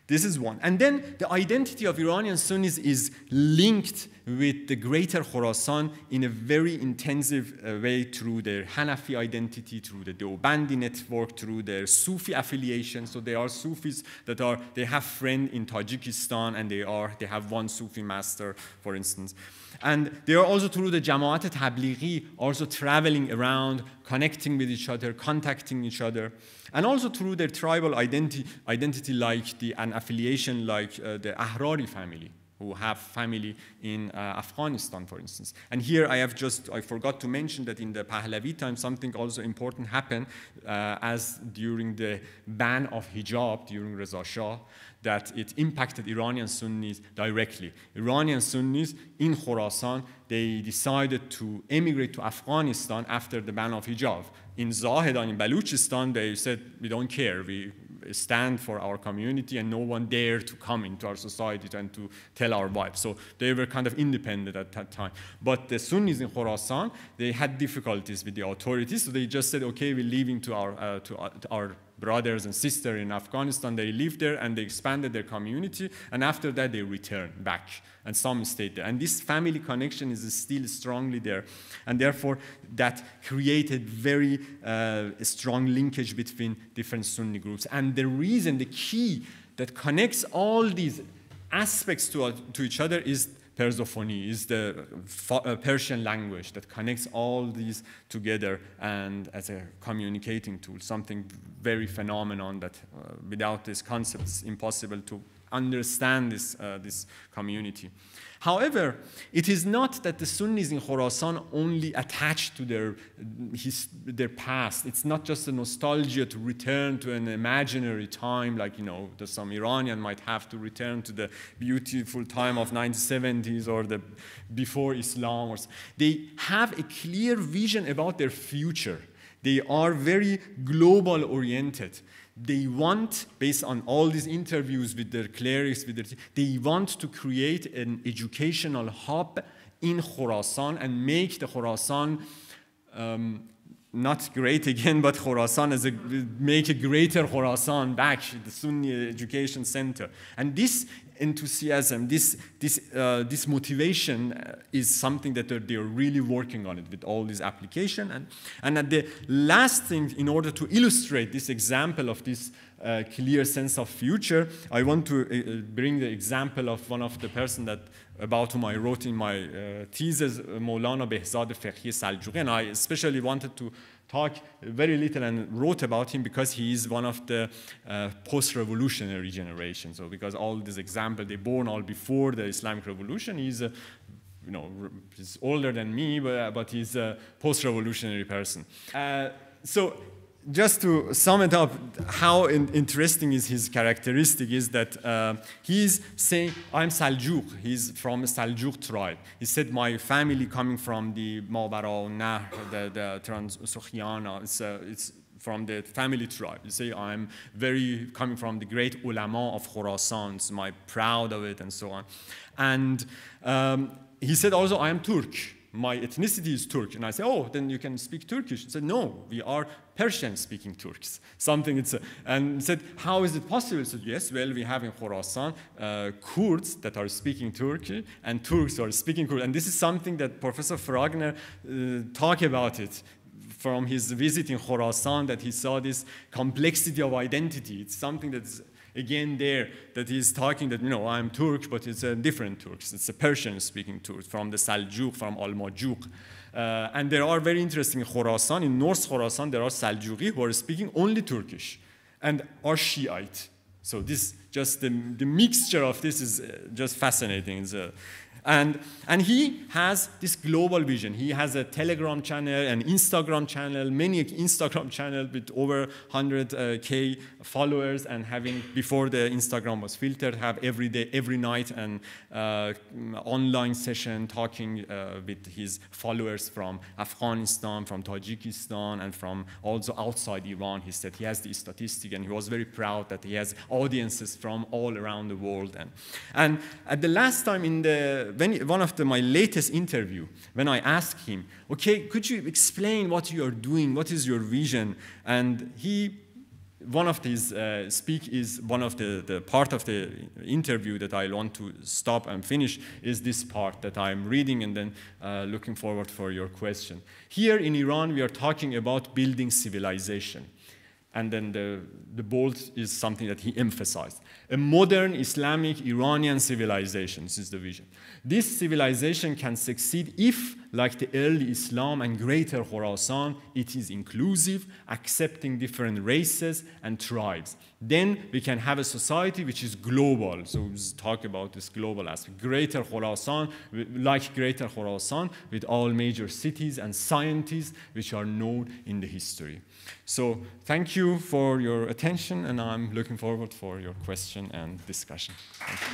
Speaker 4: This is one. And then the identity of Iranian Sunnis is linked with the Greater Khorasan in a very intensive way through their Hanafi identity, through the Deobandi network, through their Sufi affiliation. So they are Sufis they have friends in Tajikistan, and they have one Sufi master, for instance. And they are also through the Jamaat Tablighi, also traveling around, connecting with each other, contacting each other, and also through their tribal identity like an affiliation like the Ahrari family, who have family in Afghanistan, for instance. And here I forgot to mention that in the Pahlavi time, something also important happened, as during the ban of hijab during Reza Shah, that it impacted Iranian Sunnis directly. Iranian Sunnis in Khorasan, they decided to emigrate to Afghanistan after the ban of hijab. In Zahedan, in Baluchistan, they said, we don't care, we stand for our community, and no one dared to come into our society and to tell our vibes. So they were kind of independent at that time. But the Sunnis in Khorasan, they had difficulties with the authorities, so they just said, okay, we're leaving to our brothers and sisters in Afghanistan. They lived there and they expanded their community, and after that they returned back, and some stayed there. And this family connection is still strongly there, and therefore that created very strong linkage between different Sunni groups. And the key that connects all these aspects to each other is Persophony, is the Persian language that connects all these together, and as a communicating tool, something very phenomenon that without this concept it's impossible to understand this community. However, it is not that the Sunnis in Khorasan only attached to their past. It's not just a nostalgia to return to an imaginary time, like some Iranian might have to return to the beautiful time of 1970s or the before Islam. They have a clear vision about their future. They are very global oriented. They want, based on all these interviews with their clerics, they want to create an educational hub in Khorasan and make the Khorasan not great again, but Khorasan make a greater Khorasan back, the Sunni education center. And this enthusiasm, this motivation is something that they're really working on it with all these application. And at the last thing, in order to illustrate this example of this clear sense of future, I want to bring the example of one of the person about whom I wrote in my thesis, Maulana Behzad Fiqhi Seljuqi, and I especially wanted to talk very little and wrote about him because he is one of the post-revolutionary generation. So because all these examples, they're born all before the Islamic Revolution, he's he's older than me, but he's a post-revolutionary person. So just to sum it up, how interesting is his characteristic is that he's saying, I'm Seljuk, he's from a Seljuk tribe. He said, my family coming from the Mawara Nahr, the Trans-Sukhiana, it's from the family tribe. You say, I'm coming from the great ulama of Khorasan, so I'm proud of it, and so on. And he said also, I am Turk. My ethnicity is Turk. And I say, oh, then you can speak Turkish. He said, no, we are Persian-speaking Turks. And he said, how is it possible? He said, yes, well, we have in Khorasan Kurds that are speaking Turkish and Turks are speaking Kurdish. And this is something that Professor Fragner talked about it from his visit in Khorasan, that he saw this complexity of identity. It's something that's again there, that he's talking that, I'm Turk, but it's a different Turks. It's a Persian-speaking Turk from the Seljuk, from Al-Majuk. And there are very interesting in Khorasan, in North Khorasan, there are Seljuki who are speaking only Turkish and are Shiite. So this, just the mixture of this is just fascinating. And he has this global vision. He has a Telegram channel, an Instagram channel, many Instagram channels with over 100K followers, and having, before the Instagram was filtered, have every day, every night an online session talking with his followers from Afghanistan, from Tajikistan, and from also outside Iran. He said he has the statistic, and he was very proud that he has audiences from all around the world. And at the last time one of my latest interview, when I asked him, okay, could you explain what you are doing? What is your vision? And one of his speak is one of the part of the interview that I want to stop and finish is this part that I'm reading, and then looking forward for your question. Here in Iran, we are talking about building civilization. And then the bold is something that he emphasized. A modern Islamic Iranian civilization, this is the vision. This civilization can succeed if, like the early Islam and Greater Khorasan, it is inclusive, accepting different races and tribes. Then we can have a society which is global. So we talk about this global aspect. Greater Khorasan, like Greater Khorasan, with all major cities and scientists which are known in the history. So thank you for your attention, and I'm looking forward for your question and discussion. Thank you.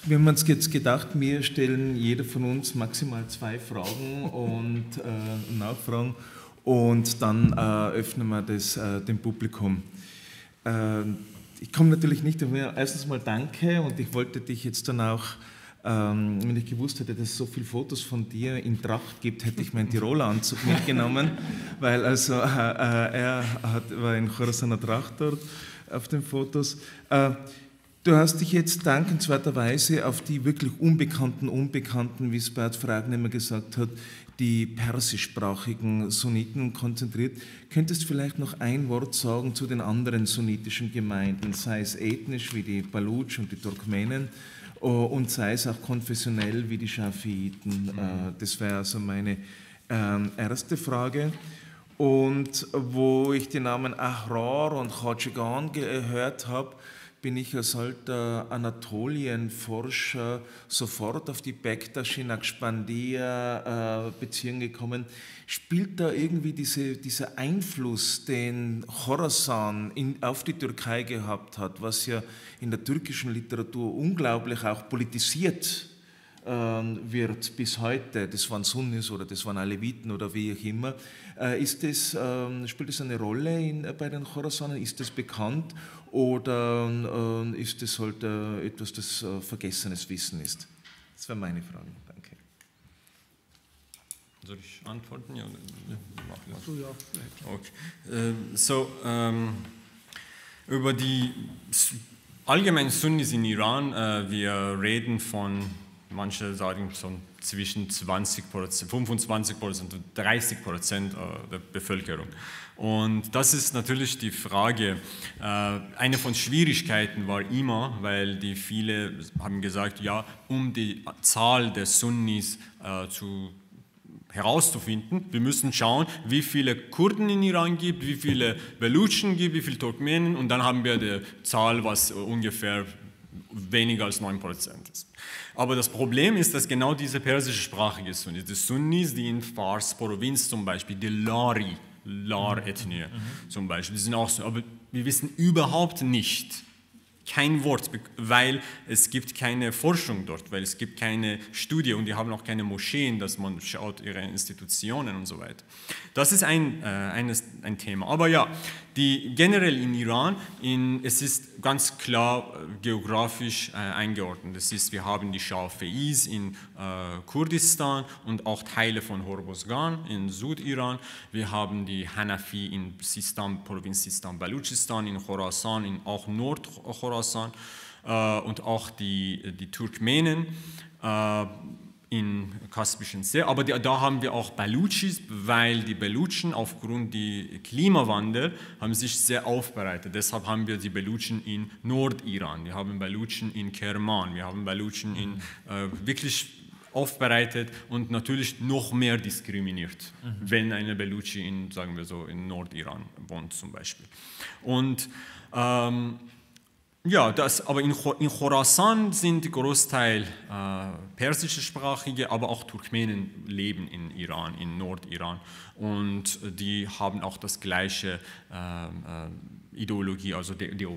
Speaker 3: Wir haben uns jetzt gedacht, wir stellen jeder von uns maximal 2 Fragen und Nachfragen, und dann öffnen wir das dem Publikum. Ich komme natürlich nicht umher. Erstens mal danke, und ich wollte dich jetzt dann auch, wenn ich gewusst hätte, dass es so viele Fotos von dir in Tracht gibt, hätte ich meinen Tiroler Anzug mitgenommen, weil also er war in Khorasaner Tracht dort auf den Fotos. Du hast dich jetzt dankenswerterweise auf die wirklich Unbekannten, wie es Bert Fragner immer gesagt hat, die persischsprachigen Sunniten konzentriert. Könntest du vielleicht noch ein Wort sagen zu den anderen sunnitischen Gemeinden, sei es ethnisch wie die Balutsch und die Turkmenen und sei es auch konfessionell wie die Schafiten? Das wäre also meine erste Frage. Und wo ich die Namen Ahrar und Khachigan gehört habe, bin ich als alter Anatolienforscher sofort auf die Bektasch-Naqshbandiya-Beziehung gekommen. Spielt da irgendwie dieser Einfluss, den Khorasan auf die Türkei gehabt hat, was ja in der türkischen Literatur unglaublich auch politisiert wird bis heute, das waren Sunnis oder das waren Aleviten oder wie auch immer, spielt das eine Rolle bei den Khorasanen? Ist das bekannt oder ist das halt etwas, das vergessenes Wissen ist? Das wäre meine Frage. Danke.
Speaker 4: Soll ich antworten? Ja,
Speaker 2: Okay.
Speaker 4: Über die allgemeinen Sunnis in Iran, wir reden von manche sagen so zwischen 20%, 25% und 30% der Bevölkerung. Und das ist natürlich die Frage. Eine von Schwierigkeiten war immer, weil viele haben gesagt, ja, um die Zahl der Sunnis herauszufinden, wir müssen schauen, wie viele Kurden in Iran gibt, wie viele Belutschen gibt, wie viele Turkmenen, und dann haben wir die Zahl, was ungefähr weniger als 9% ist. Aber das Problem ist, dass genau diese persischsprachige Sunnis, die Sunnis, die in Fars-Provinz zum Beispiel, die Lar-Ethnie zum Beispiel, die sind auch so, aber wir wissen überhaupt nicht, kein Wort, weil es gibt keine Forschung dort, weil es gibt keine Studie und die haben auch keine Moscheen, dass man schaut, ihre Institutionen und so weiter. Das ist ein Thema. Aber ja, generell in Iran, es ist ganz klar geografisch eingeordnet. Das ist, wir haben die Safavids in Kurdistan und auch Teile von Hormozgan in Südiran. Wir haben die Hanafi in Provinz Sistan-Baluchistan, in Khorasan, in auch Nord-Khorasan und auch die Turkmenen in Kaspischen See. Aber da haben wir auch Baluchis, weil die Belutschen aufgrund des Klimawandels haben sich sehr aufbereitet. Deshalb haben wir die Belutschen in Nordiran, wir haben Belutschen in Kerman, wir haben Belutschen in wirklich aufbereitet und natürlich noch mehr diskriminiert, wenn eine Belutschi in, sagen wir so, in Nordiran wohnt zum Beispiel. Und ja, aber in Khorasan sind Großteil persischsprachige, aber auch Turkmenen leben in Iran, in Nordiran. Und die haben auch das gleiche Ideologie, also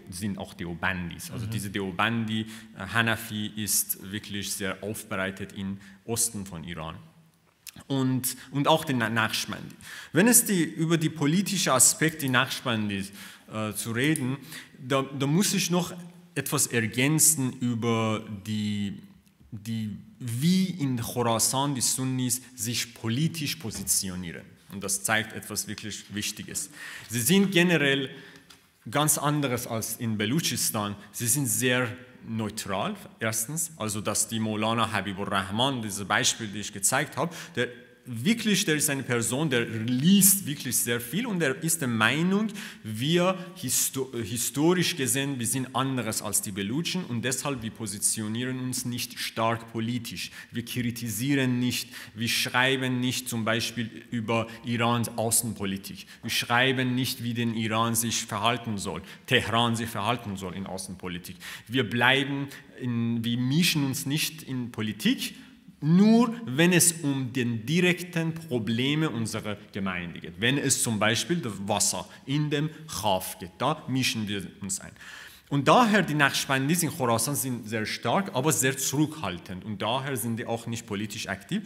Speaker 4: sind auch Deobandis. Also diese Deobandi, Hanafi ist wirklich sehr aufbereitet im Osten von Iran. Und auch den Naqshbandi. Wenn es über die politischen Aspekte der Naqshbandis zu reden, da muss ich noch etwas ergänzen über wie in Khorasan die Sunnis sich politisch positionieren. Und das zeigt etwas wirklich Wichtiges. Sie sind generell ganz anderes als in Belutschistan. Sie sind sehr neutral, erstens, also dass die Maulana Habibi Rahman, dieses Beispiel, das ich gezeigt habe, der ist eine Person, der liest wirklich sehr viel und er ist der Meinung, wir historisch gesehen, wir sind anderes als die Belutschen und deshalb wir positionieren uns nicht stark politisch. Wir kritisieren nicht, wir schreiben nicht zum Beispiel über Irans Außenpolitik. Wir schreiben nicht, wie den Iran sich verhalten soll, Teheran sich verhalten soll in Außenpolitik. Wir mischen uns nicht in Politik, nur wenn es um die direkten Probleme unserer Gemeinde geht. Wenn es zum Beispiel das Wasser in dem Khaf geht, da mischen wir uns ein. Und daher die Naqshbandis in Khorasan sind sehr stark, aber sehr zurückhaltend. Und daher sind die auch nicht politisch aktiv.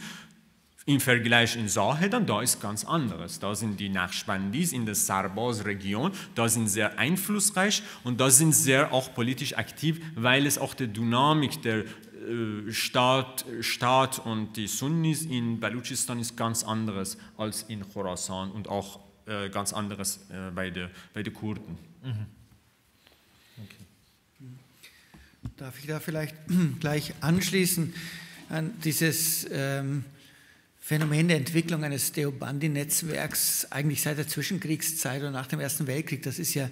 Speaker 4: Im Vergleich in Zahedan, da ist ganz anderes. Da sind die Naqshbandis in der Sarbaz-Region, da sind sehr einflussreich und da sind sehr auch politisch aktiv, weil es auch die Dynamik der Staat und die Sunnis in Baluchistan ist ganz anderes als in Khorasan und auch ganz anderes bei den Kurden.
Speaker 2: Okay. Darf ich da vielleicht gleich anschließen an dieses Phänomen der Entwicklung eines Deobandi-Netzwerks eigentlich seit der Zwischenkriegszeit oder nach dem Ersten Weltkrieg? Das ist ja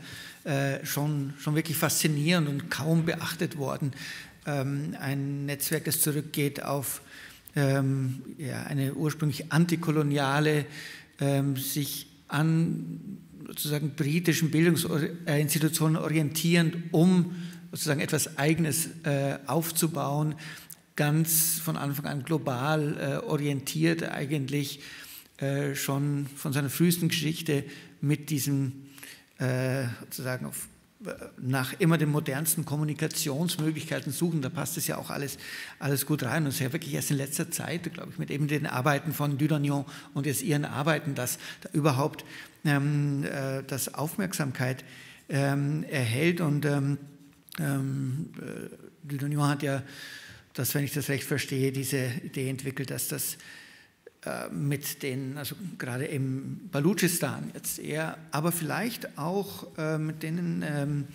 Speaker 2: schon wirklich faszinierend und kaum beachtet worden. Ein Netzwerk, das zurückgeht auf eine ursprünglich antikoloniale, sich an sozusagen britischen Bildungsinstitutionen orientierend, um sozusagen etwas Eigenes aufzubauen, ganz von Anfang an global orientiert, eigentlich schon von seiner frühesten Geschichte mit diesem sozusagen nach immer den modernsten Kommunikationsmöglichkeiten suchen, da passt es ja auch alles gut rein. Und es ist ja wirklich erst in letzter Zeit, glaube ich, mit eben den Arbeiten von Dudagnon und jetzt ihren Arbeiten, dass da überhaupt das Aufmerksamkeit erhält. Und Dudagnon hat ja, wenn ich das recht verstehe, diese Idee entwickelt, dass das mit den, also gerade im Baluchistan jetzt eher, aber vielleicht auch mit denen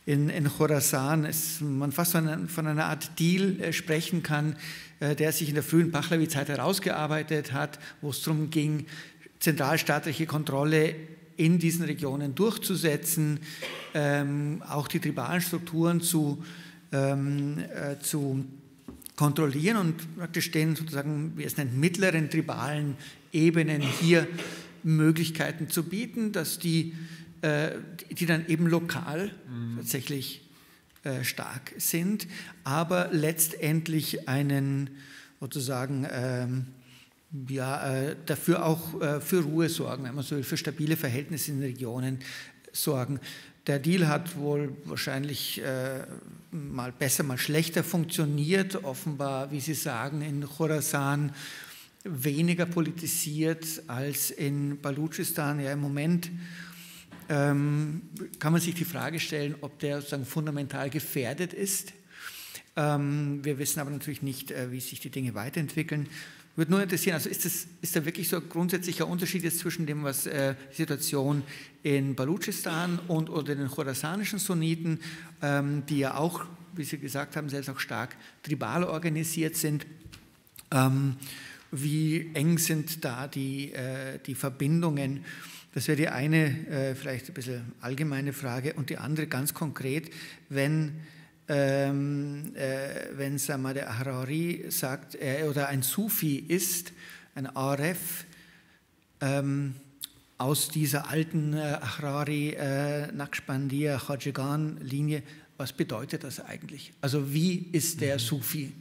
Speaker 2: in Khorasan man fast von einer Art Deal sprechen kann, der sich in der frühen Pahlavi-Zeit herausgearbeitet hat, wo es darum ging, zentralstaatliche Kontrolle in diesen Regionen durchzusetzen, auch die tribalen Strukturen zu kontrollieren und praktisch den sozusagen, wie es nennt, mittleren tribalen Ebenen hier Möglichkeiten zu bieten, dass die dann eben lokal tatsächlich stark sind, aber letztendlich einen sozusagen dafür auch für Ruhe sorgen, wenn man so will, für stabile Verhältnisse in den Regionen sorgen. Der Deal hat wohl wahrscheinlich mal besser, mal schlechter funktioniert. Offenbar, wie Sie sagen, in Khorasan weniger politisiert als in Balutschistan. Ja, im Moment kann man sich die Frage stellen, ob der sozusagen fundamental gefährdet ist. Wir wissen aber natürlich nicht, wie sich die Dinge weiterentwickeln. Würde nur interessieren, also ist da wirklich so ein grundsätzlicher Unterschied jetzt zwischen dem, was die Situation in Balutschistan oder den chorasanischen Sunniten, die ja auch, wie Sie gesagt haben, selbst auch stark tribal organisiert sind, wie eng sind da die Verbindungen? Das wäre die eine, vielleicht ein bisschen allgemeine Frage. Und die andere ganz konkret, wenn sagen wir, der Ahrari sagt, oder ein Sufi ist, ein Aref, aus dieser alten Ahrari, Naqshbandiya, Khajigan-Linie, was bedeutet das eigentlich? Also wie ist der Sufi?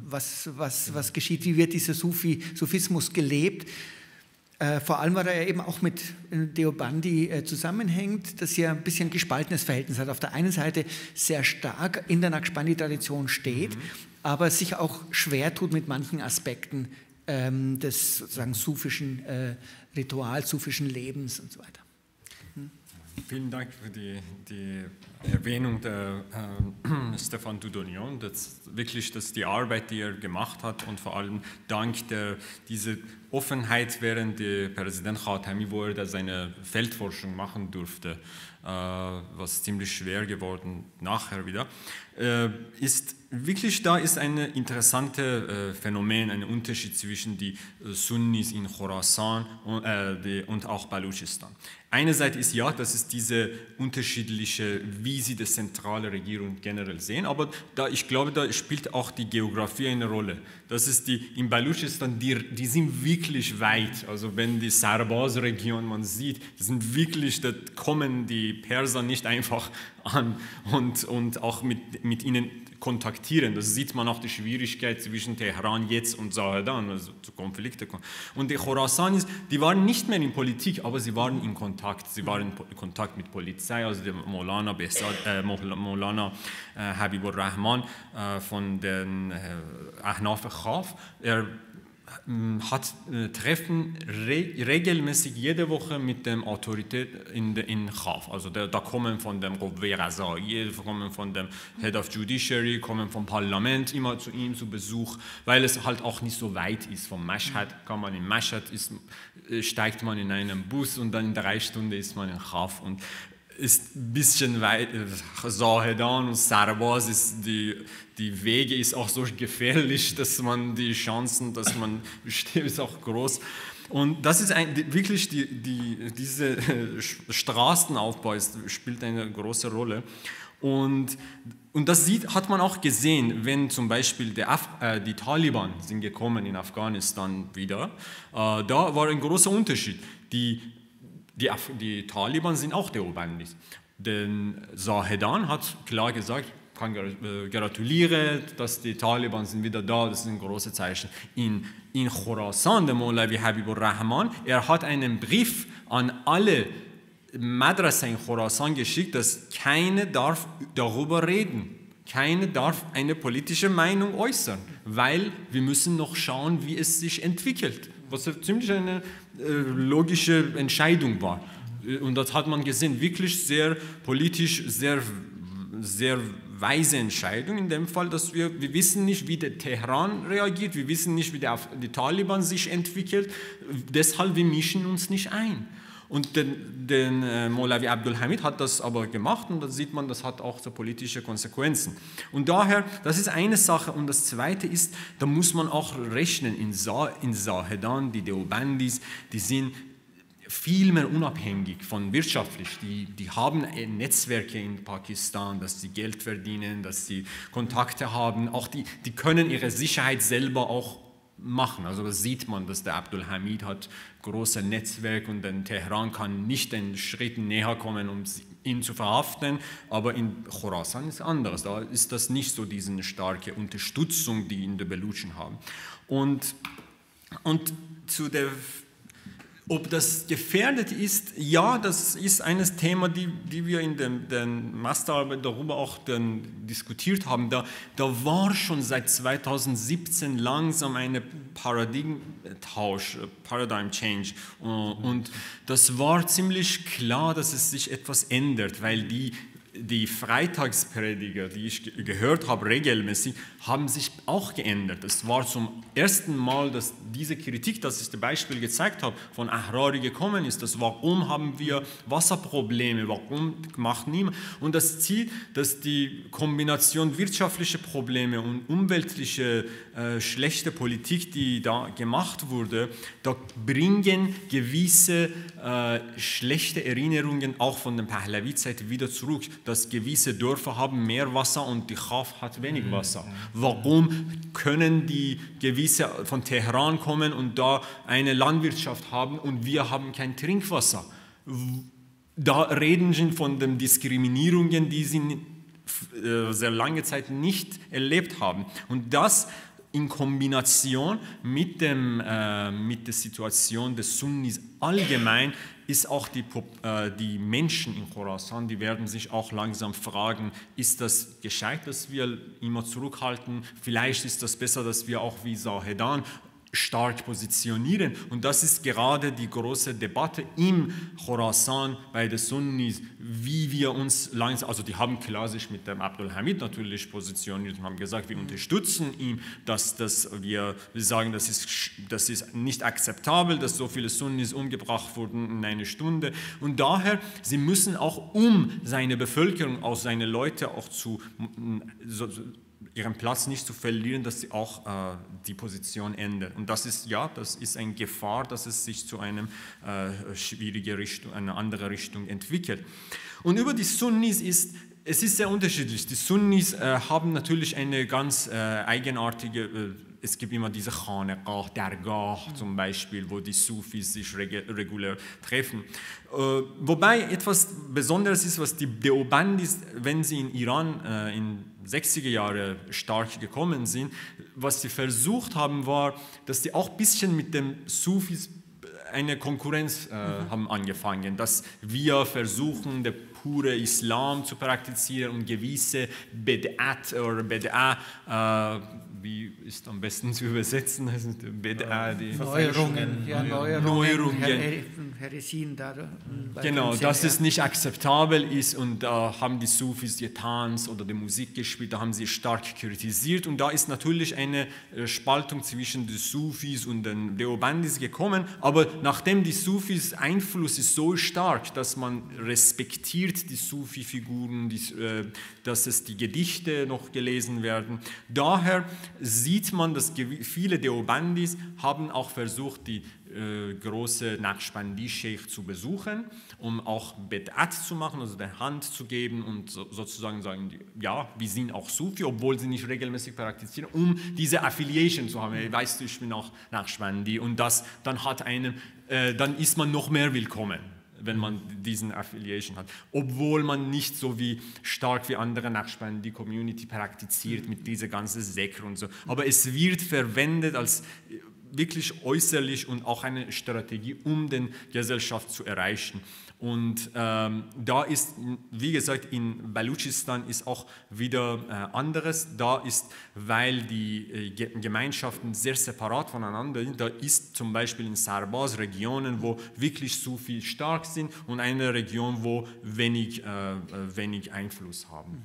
Speaker 2: Was geschieht? Wie wird dieser Sufismus gelebt? Vor allem, weil er ja eben auch mit Deobandi zusammenhängt, das ja ein bisschen gespaltenes Verhältnis hat. Auf der einen Seite sehr stark in der Naqshbandi-Tradition steht, aber sich auch schwer tut mit manchen Aspekten des sozusagen sufischen Rituals, sufischen Lebens und so weiter.
Speaker 4: Vielen Dank für die Erwähnung der Stefan Dudonian, dass die Arbeit, die er gemacht hat und vor allem dank dieser Offenheit während der Präsident Khatami, wo er seine Feldforschung machen durfte, was ziemlich schwer geworden nachher wieder, ist wirklich, da ist ein interessantes Phänomen, ein Unterschied zwischen die Sunnis in Khorasan und auch Balutschistan. Einerseits ist ja, das ist diese unterschiedliche, wie sie die zentrale Regierung generell sehen, aber ich glaube, da spielt auch die Geografie eine Rolle. Das ist in Balutschistan, die sind wirklich weit, also wenn die Sarbaz-Region man sieht, da kommen die Perser nicht einfach an und auch mit ihnen kontaktieren. Das sieht man auch die Schwierigkeit zwischen Teheran jetzt und Zahedan, also zu Konflikte. Und die Khorasanis, die waren nicht mehr in Politik, aber sie waren in Kontakt. Sie waren in Kontakt mit Polizei, also der Maulana Habibi Rahman von den Ahnaf Khaf. Er hat Treffen regelmäßig jede Woche mit der Autorität in Khaf. Also da kommen von dem Qowweh Qazaiyyeh, kommen von dem Head of Judiciary, kommen vom Parlament immer zu ihm zu Besuch, weil es halt auch nicht so weit ist. Vom Mashhad steigt man in einen Bus und dann in 3 Stunden ist man in Khaf und ist ein bisschen weit. Zahedan und Sarbaz ist die Wege ist auch so gefährlich, dass man die Chancen, dass man besteht, ist auch groß. Und das ist wirklich diese Straßenaufbau spielt eine große Rolle. Und das hat man auch gesehen, wenn zum Beispiel die Taliban sind gekommen in Afghanistan wieder. Da war ein großer Unterschied. Die Taliban sind auch Deobandis. Denn Zahedan hat klar gesagt, kann gratuliere, dass die Taliban sind wieder da, das ist ein großes Zeichen. In Khorasan, der Maulavi Habibi Rahman, er hat einen Brief an alle Madrasa in Khorasan geschickt, dass keiner darf darüber reden. Keiner darf eine politische Meinung äußern, weil wir müssen noch schauen, wie es sich entwickelt. Was ziemlich eine logische Entscheidung war. Und das hat man gesehen, wirklich sehr politisch, sehr, sehr weise Entscheidung in dem Fall, dass wir wissen nicht, wie der Teheran reagiert, wir wissen nicht, wie die Taliban sich entwickelt, deshalb wir mischen uns nicht ein. Und den Molavi Abdulhamid hat das aber gemacht und da sieht man, das hat auch so politische Konsequenzen. Und daher, das ist eine Sache. Und das Zweite ist, da muss man auch rechnen, in Zahedan, die Deobandis, die sind viel mehr unabhängig von wirtschaftlich. Die haben Netzwerke in Pakistan, dass sie Geld verdienen, dass sie Kontakte haben. Auch die können ihre Sicherheit selber auch machen. Also das sieht man, dass der Abdulhamid hat große Netzwerk und dann Teheran kann nicht einen Schritt näher kommen, um ihn zu verhaften, aber in Khorasan ist anderes. Da ist das nicht so diese starke Unterstützung, die in der Belutschen haben. Und zu der ob das gefährdet ist, ja, das ist ein Thema, die wir in der Masterarbeit darüber auch dann diskutiert haben. Da war schon seit 2017 langsam eine Paradigmentausch, Paradigm Change. Und das war ziemlich klar, dass es sich etwas ändert, weil die Freitagsprediger, die ich gehört habe, regelmäßig, haben sich auch geändert. Es war zum ersten Mal, dass diese Kritik, das ich das Beispiel gezeigt habe, von Ahrari gekommen ist, dass warum haben wir Wasserprobleme, warum macht niemand? Und das Ziel, dass die Kombination wirtschaftlicher Probleme und umweltliche schlechte Politik, die da gemacht wurde, da bringen gewisse schlechte Erinnerungen auch von der Pahlavi-Zeit wieder zurück, dass gewisse Dörfer haben mehr Wasser und die Khaf hat wenig Wasser. Warum können die gewisse von Teheran kommen und da eine Landwirtschaft haben und wir haben kein Trinkwasser? Da reden sie von den Diskriminierungen, die sie sehr lange Zeit nicht erlebt haben. Und das in Kombination mit der Situation des Sunnis allgemein ist auch die Menschen in Khorasan, die werden sich auch langsam fragen, ist das gescheit, dass wir immer zurückhalten? Vielleicht ist das besser, dass wir auch wie Zahedan stark positionieren. Und das ist gerade die große Debatte im Khorasan bei den Sunnis, wie wir uns langsam, also die haben klar sich mit dem Abdulhamid natürlich positioniert und haben gesagt, wir unterstützen ihn, dass wir sagen, das ist nicht akzeptabel, dass so viele Sunnis umgebracht wurden in einer Stunde. Und daher, sie müssen auch seine Bevölkerung, auch seine Leute auch ihren Platz nicht zu verlieren, dass sie auch die Position ändern. Und das ist eine Gefahr, dass es sich zu einer schwierigen Richtung, eine andere Richtung entwickelt. Und über die Sunnis es ist sehr unterschiedlich. Die Sunnis haben natürlich eine ganz eigenartige, es gibt immer diese Khanaqah, Dargah zum Beispiel, wo die Sufis sich regulär treffen. Wobei etwas Besonderes ist, was die Deobandis, wenn sie in Iran in 60er Jahre stark gekommen sind, was sie versucht haben, war, dass sie auch ein bisschen mit den Sufis eine Konkurrenz haben angefangen, dass wir versuchen, den pure Islam zu praktizieren und gewisse Bed'at oder Bed'a, wie ist am besten zu übersetzen? Also Bed'a, die
Speaker 2: Neuerungen, Heresien da.
Speaker 4: Genau, dass es nicht akzeptabel ist und da haben die Sufis ihr Tanz oder die Musik gespielt, da haben sie stark kritisiert und da ist natürlich eine Spaltung zwischen den Sufis und den Deobandis gekommen, aber nachdem die Sufis Einfluss ist so stark, dass man respektiert die Sufi-Figuren, dass es die Gedichte noch gelesen werden, daher sieht man, dass viele Deobandis haben auch versucht, die große Naqshbandi-Sheikh zu besuchen, um auch Bed'at zu machen, also der Hand zu geben und sozusagen sagen, ja, wir sind auch Sufi, obwohl sie nicht regelmäßig praktizieren, um diese Affiliation zu haben. Weißt du, ich bin auch Naqshbandi und das dann dann ist man noch mehr willkommen, wenn man diesen Affiliation hat. Obwohl man nicht so stark wie andere Naqshbandi Community praktiziert mit dieser ganzen Sekre und so. Aber es wird verwendet als wirklich äußerlich und auch eine Strategie, um die Gesellschaft zu erreichen. Und da ist, wie gesagt, in Baluchistan ist auch wieder anderes. Da ist, weil die Gemeinschaften sehr separat voneinander sind, da ist zum Beispiel in Sarbaz Regionen, wo wirklich Sufi stark sind und eine Region, wo wenig Einfluss haben.